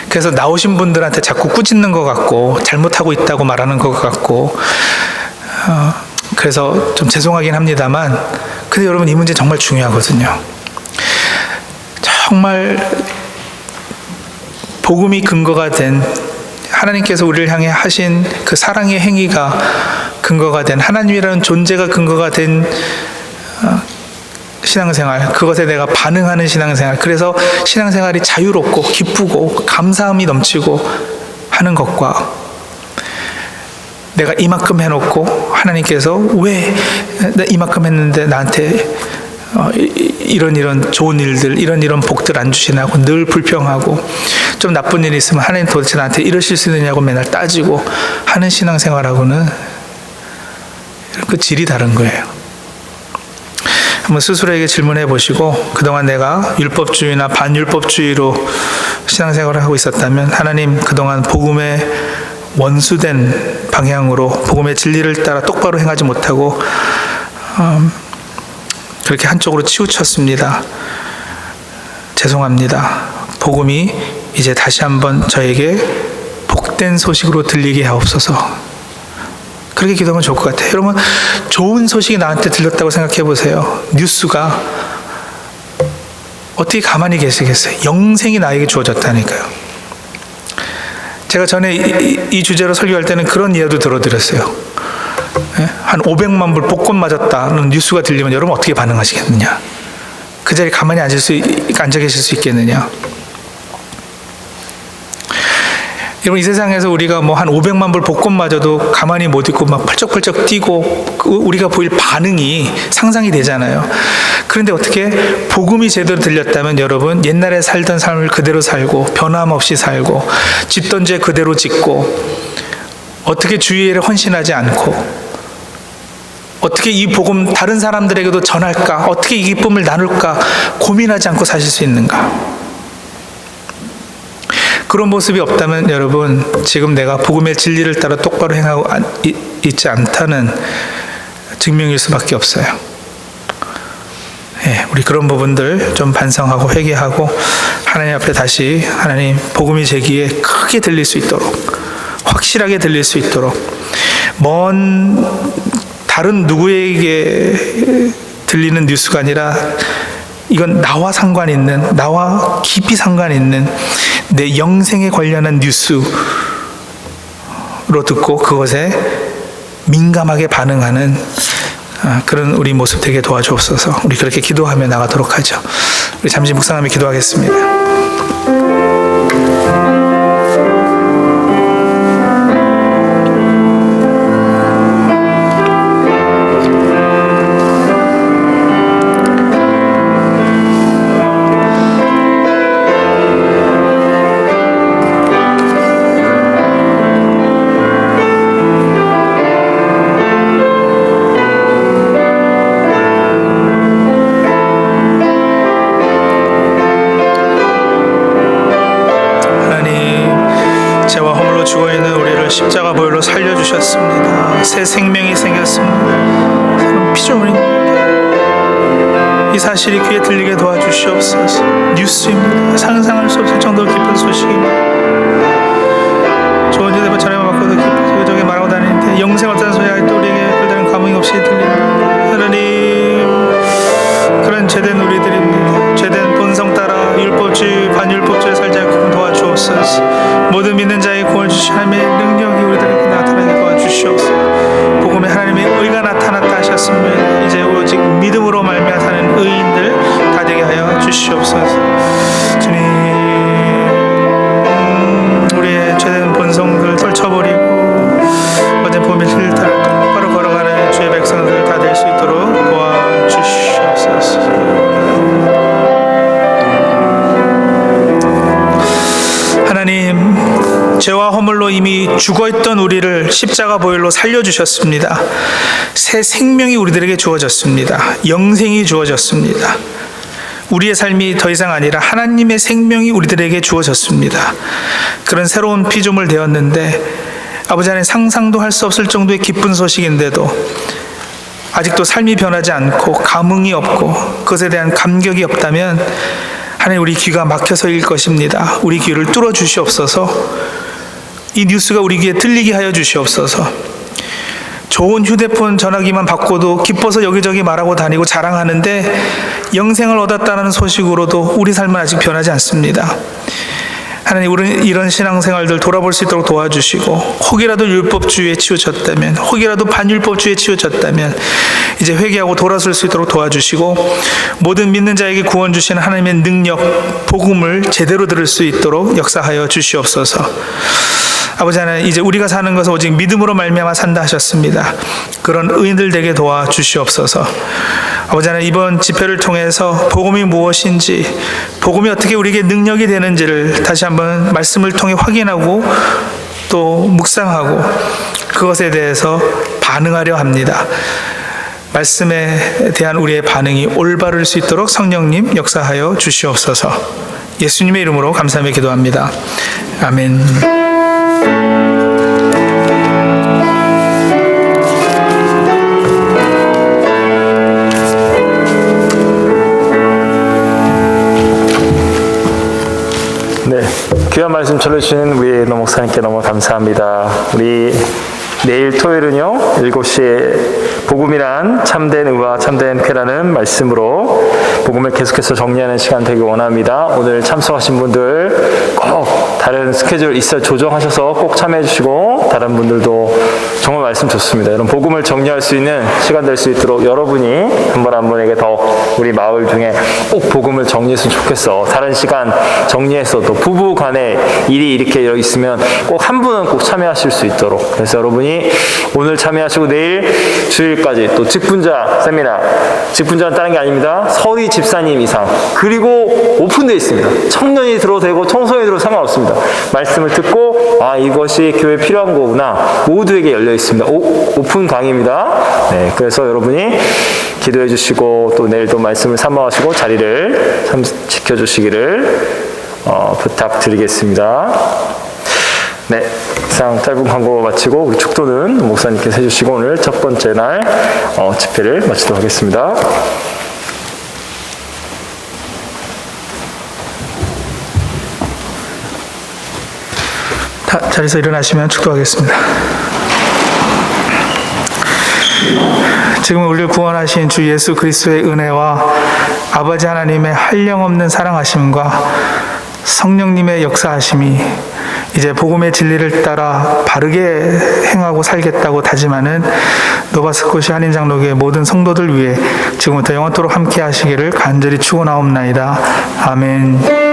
[SPEAKER 2] 그래서 나오신 분들한테 자꾸 꾸짖는 것 같고 잘못하고 있다고 말하는 것 같고 그래서 좀 죄송하긴 합니다만, 근데 여러분 이 문제 정말 중요하거든요. 정말 복음이 근거가 된, 하나님께서 우리를 향해 하신 그 사랑의 행위가 근거가 된, 하나님이라는 존재가 근거가 된 신앙생활, 그것에 내가 반응하는 신앙생활, 그래서 신앙생활이 자유롭고 기쁘고 감사함이 넘치고 하는 것과 내가 이만큼 해놓고 하나님께서 왜 나 이만큼 했는데 나한테 이런 좋은 일들, 이런 복들 안 주시나고 늘 불평하고, 좀 나쁜 일이 있으면 하나님 도대체 나한테 이러실 수 있느냐고 맨날 따지고 하는 신앙생활하고는 그 질이 다른 거예요. 한번 스스로에게 질문해 보시고, 그동안 내가 율법주의나 반율법주의로 신앙생활을 하고 있었다면 하나님 그동안 복음의 원수된 방향으로 복음의 진리를 따라 똑바로 행하지 못하고 그렇게 한쪽으로 치우쳤습니다. 죄송합니다. 복음이 이제 다시 한번 저에게 복된 소식으로 들리게 하옵소서. 그렇게 기도하면 좋을 것 같아요. 여러분, 좋은 소식이 나한테 들렸다고 생각해 보세요. 뉴스가 어떻게 가만히 계시겠어요? 영생이 나에게 주어졌다니까요. 제가 전에 이 주제로 설교할 때는 그런 이야기도 들어드렸어요. 한 500만 불 복권 맞았다는 뉴스가 들리면 여러분 어떻게 반응하시겠느냐? 그 자리에 가만히 앉아 계실 수 있겠느냐? 여러분, 이 세상에서 우리가 뭐 한 500만 불 복권 맞아도 가만히 못 있고 막 펄쩍펄쩍 뛰고 우리가 보일 반응이 상상이 되잖아요. 그런데 어떻게 복음이 제대로 들렸다면 여러분, 옛날에 살던 삶을 그대로 살고 변함없이 살고 짓던 죄 그대로 짓고 어떻게 주의 일에 헌신하지 않고 어떻게 이 복음 다른 사람들에게도 전할까, 어떻게 이 기쁨을 나눌까 고민하지 않고 사실 수 있는가? 그런 모습이 없다면 여러분, 지금 내가 복음의 진리를 따라 똑바로 행하고 있지 않다는 증명일 수밖에 없어요. 우리 그런 부분들 좀 반성하고 회개하고 하나님 앞에 다시 하나님 복음이 제 귀에 크게 들릴 수 있도록, 확실하게 들릴 수 있도록, 먼 다른 누구에게 들리는 뉴스가 아니라 이건 나와 상관 있는, 나와 깊이 상관 있는 내 영생에 관련한 뉴스로 듣고 그것에 민감하게 반응하는 그런 우리 모습 되게 도와주옵소서. 우리 그렇게 기도하며 나가도록 하죠. 우리 잠시 묵상하며 기도하겠습니다. 죽어있는 우리를 십자가 보혈로 살려주셨습니다. 새 생명이 생겼습니다. 새로운 피조물입니다. 이 사실이 귀에 들리게 도와주시옵소서. 뉴스입니다. 상상할 수 없을 정도로 깊은 소식입니다. 좋은 휴대폰 전화만 받고도 기뻐서 저기 말하고 다니는데 영생 어떤 소리 할 때 우리에게 별다른 감흥이 없이 들립니다. 하나님, 그런 죄된 우리들입니다. 죄된 본성 따라 율법주의, 반율법주의 살지 않게 도와주옵소서. 모든 믿는 자에게 구원 주신 하나님의 능력이 우리들에게 나타나게 도와주시옵소서. 복음에 하나님의 의가 나타났다 하셨습니다. 이제 오직 믿음으로 말미암아 사는 의인들 다 되게 하여 주시옵소서. 주님, 우리의 죄된 본성들 떨쳐버리고 어제 봄의 길을 따라 똑바로 걸어가는 주의 백성들 다 될 수 있도록 도와주시옵소서. 하나님, 죄와 허물로 이미 죽어있던 우리를 십자가 보혈로 살려주셨습니다. 새 생명이 우리들에게 주어졌습니다. 영생이 주어졌습니다. 우리의 삶이 더 이상 아니라 하나님의 생명이 우리들에게 주어졌습니다. 그런 새로운 피조물 되었는데 아버지 하나님, 상상도 할 수 없을 정도의 기쁜 소식인데도 아직도 삶이 변하지 않고 감흥이 없고 그것에 대한 감격이 없다면 하나님, 우리 귀가 막혀서일 것입니다. 우리 귀를 뚫어 주시옵소서. 이 뉴스가 우리 귀에 들리게 하여 주시옵소서. 좋은 휴대폰 전화기만 받고도 기뻐서 여기저기 말하고 다니고 자랑하는데 영생을 얻었다는 소식으로도 우리 삶은 아직 변하지 않습니다. 하나님, 우리는 이런 신앙생활들 돌아볼 수 있도록 도와주시고, 혹이라도 율법주의에 치우쳤다면, 혹이라도 반율법주의에 치우쳤다면 이제 회개하고 돌아설 수 있도록 도와주시고, 모든 믿는 자에게 구원 주시는 하나님의 능력, 복음을 제대로 들을 수 있도록 역사하여 주시옵소서. 아버지 하나님, 이제 우리가 사는 것은 오직 믿음으로 말미암아 산다 하셨습니다. 그런 의인들 되게 도와주시옵소서. 아버지 하나님, 이번 집회를 통해서 복음이 무엇인지, 복음이 어떻게 우리에게 능력이 되는지를 다시 한번 말씀을 통해 확인하고 또 묵상하고 그것에 대해서 반응하려 합니다. 말씀에 대한 우리의 반응이 올바를 수 있도록 성령님 역사하여 주시옵소서. 예수님의 이름으로 감사하며 기도합니다. 아멘.
[SPEAKER 1] 네, 귀한 말씀 전해주시는 우리 노 목사님께 너무 감사합니다. 우리 내일 토요일은요 7시에 복음이란 참된 의와 참된 쾌라는 말씀으로 복음을 계속해서 정리하는 시간 되길 원합니다. 오늘 참석하신 분들 꼭 다른 스케줄 있어 조정하셔서 꼭 참여해 주시고, 다른 분들도 정말 말씀 좋습니다. 여러분, 복음을 정리할 수 있는 시간 될 수 있도록 여러분이 한 분 한 분에게 더 우리 마을 중에 꼭 복음을 정리했으면 좋겠어. 다른 시간 정리해서도 부부 간에 일이 이렇게 있으면 꼭 한 분은 꼭 참여하실 수 있도록, 그래서 여러분이 오늘 참여하시고 내일 주일까지 또 직분자 세미나, 직분자는 다른 게 아닙니다. 서리 집사님 이상, 그리고 오픈되어 있습니다. 청년이 들어도 되고 청소년이 들어도 상관없습니다. 말씀을 듣고 이것이 교회에 필요한 거구나, 모두에게 열려 있습니다. 오픈 강의입니다. 네, 그래서 여러분이 기도해 주시고 또 내일도 말씀을 삼아하시고 자리를 지켜주시기를 부탁드리겠습니다. 네, 이상 짧은 광고 마치고 우리 축도는 목사님께서 해주시고 오늘 첫 번째 날 집회를 마치도록 하겠습니다.
[SPEAKER 2] 자리에서 일어나시면 축도하겠습니다. 지금 우리를 구원하신 주 예수 그리스도의 은혜와 아버지 하나님의 한량없는 사랑하심과 성령님의 역사하심이 이제 복음의 진리를 따라 바르게 행하고 살겠다고 다짐하는 노바스코시 한인장로교회 모든 성도들 위해 지금부터 영원토록 함께 하시기를 간절히 축원하옵나이다. 아멘.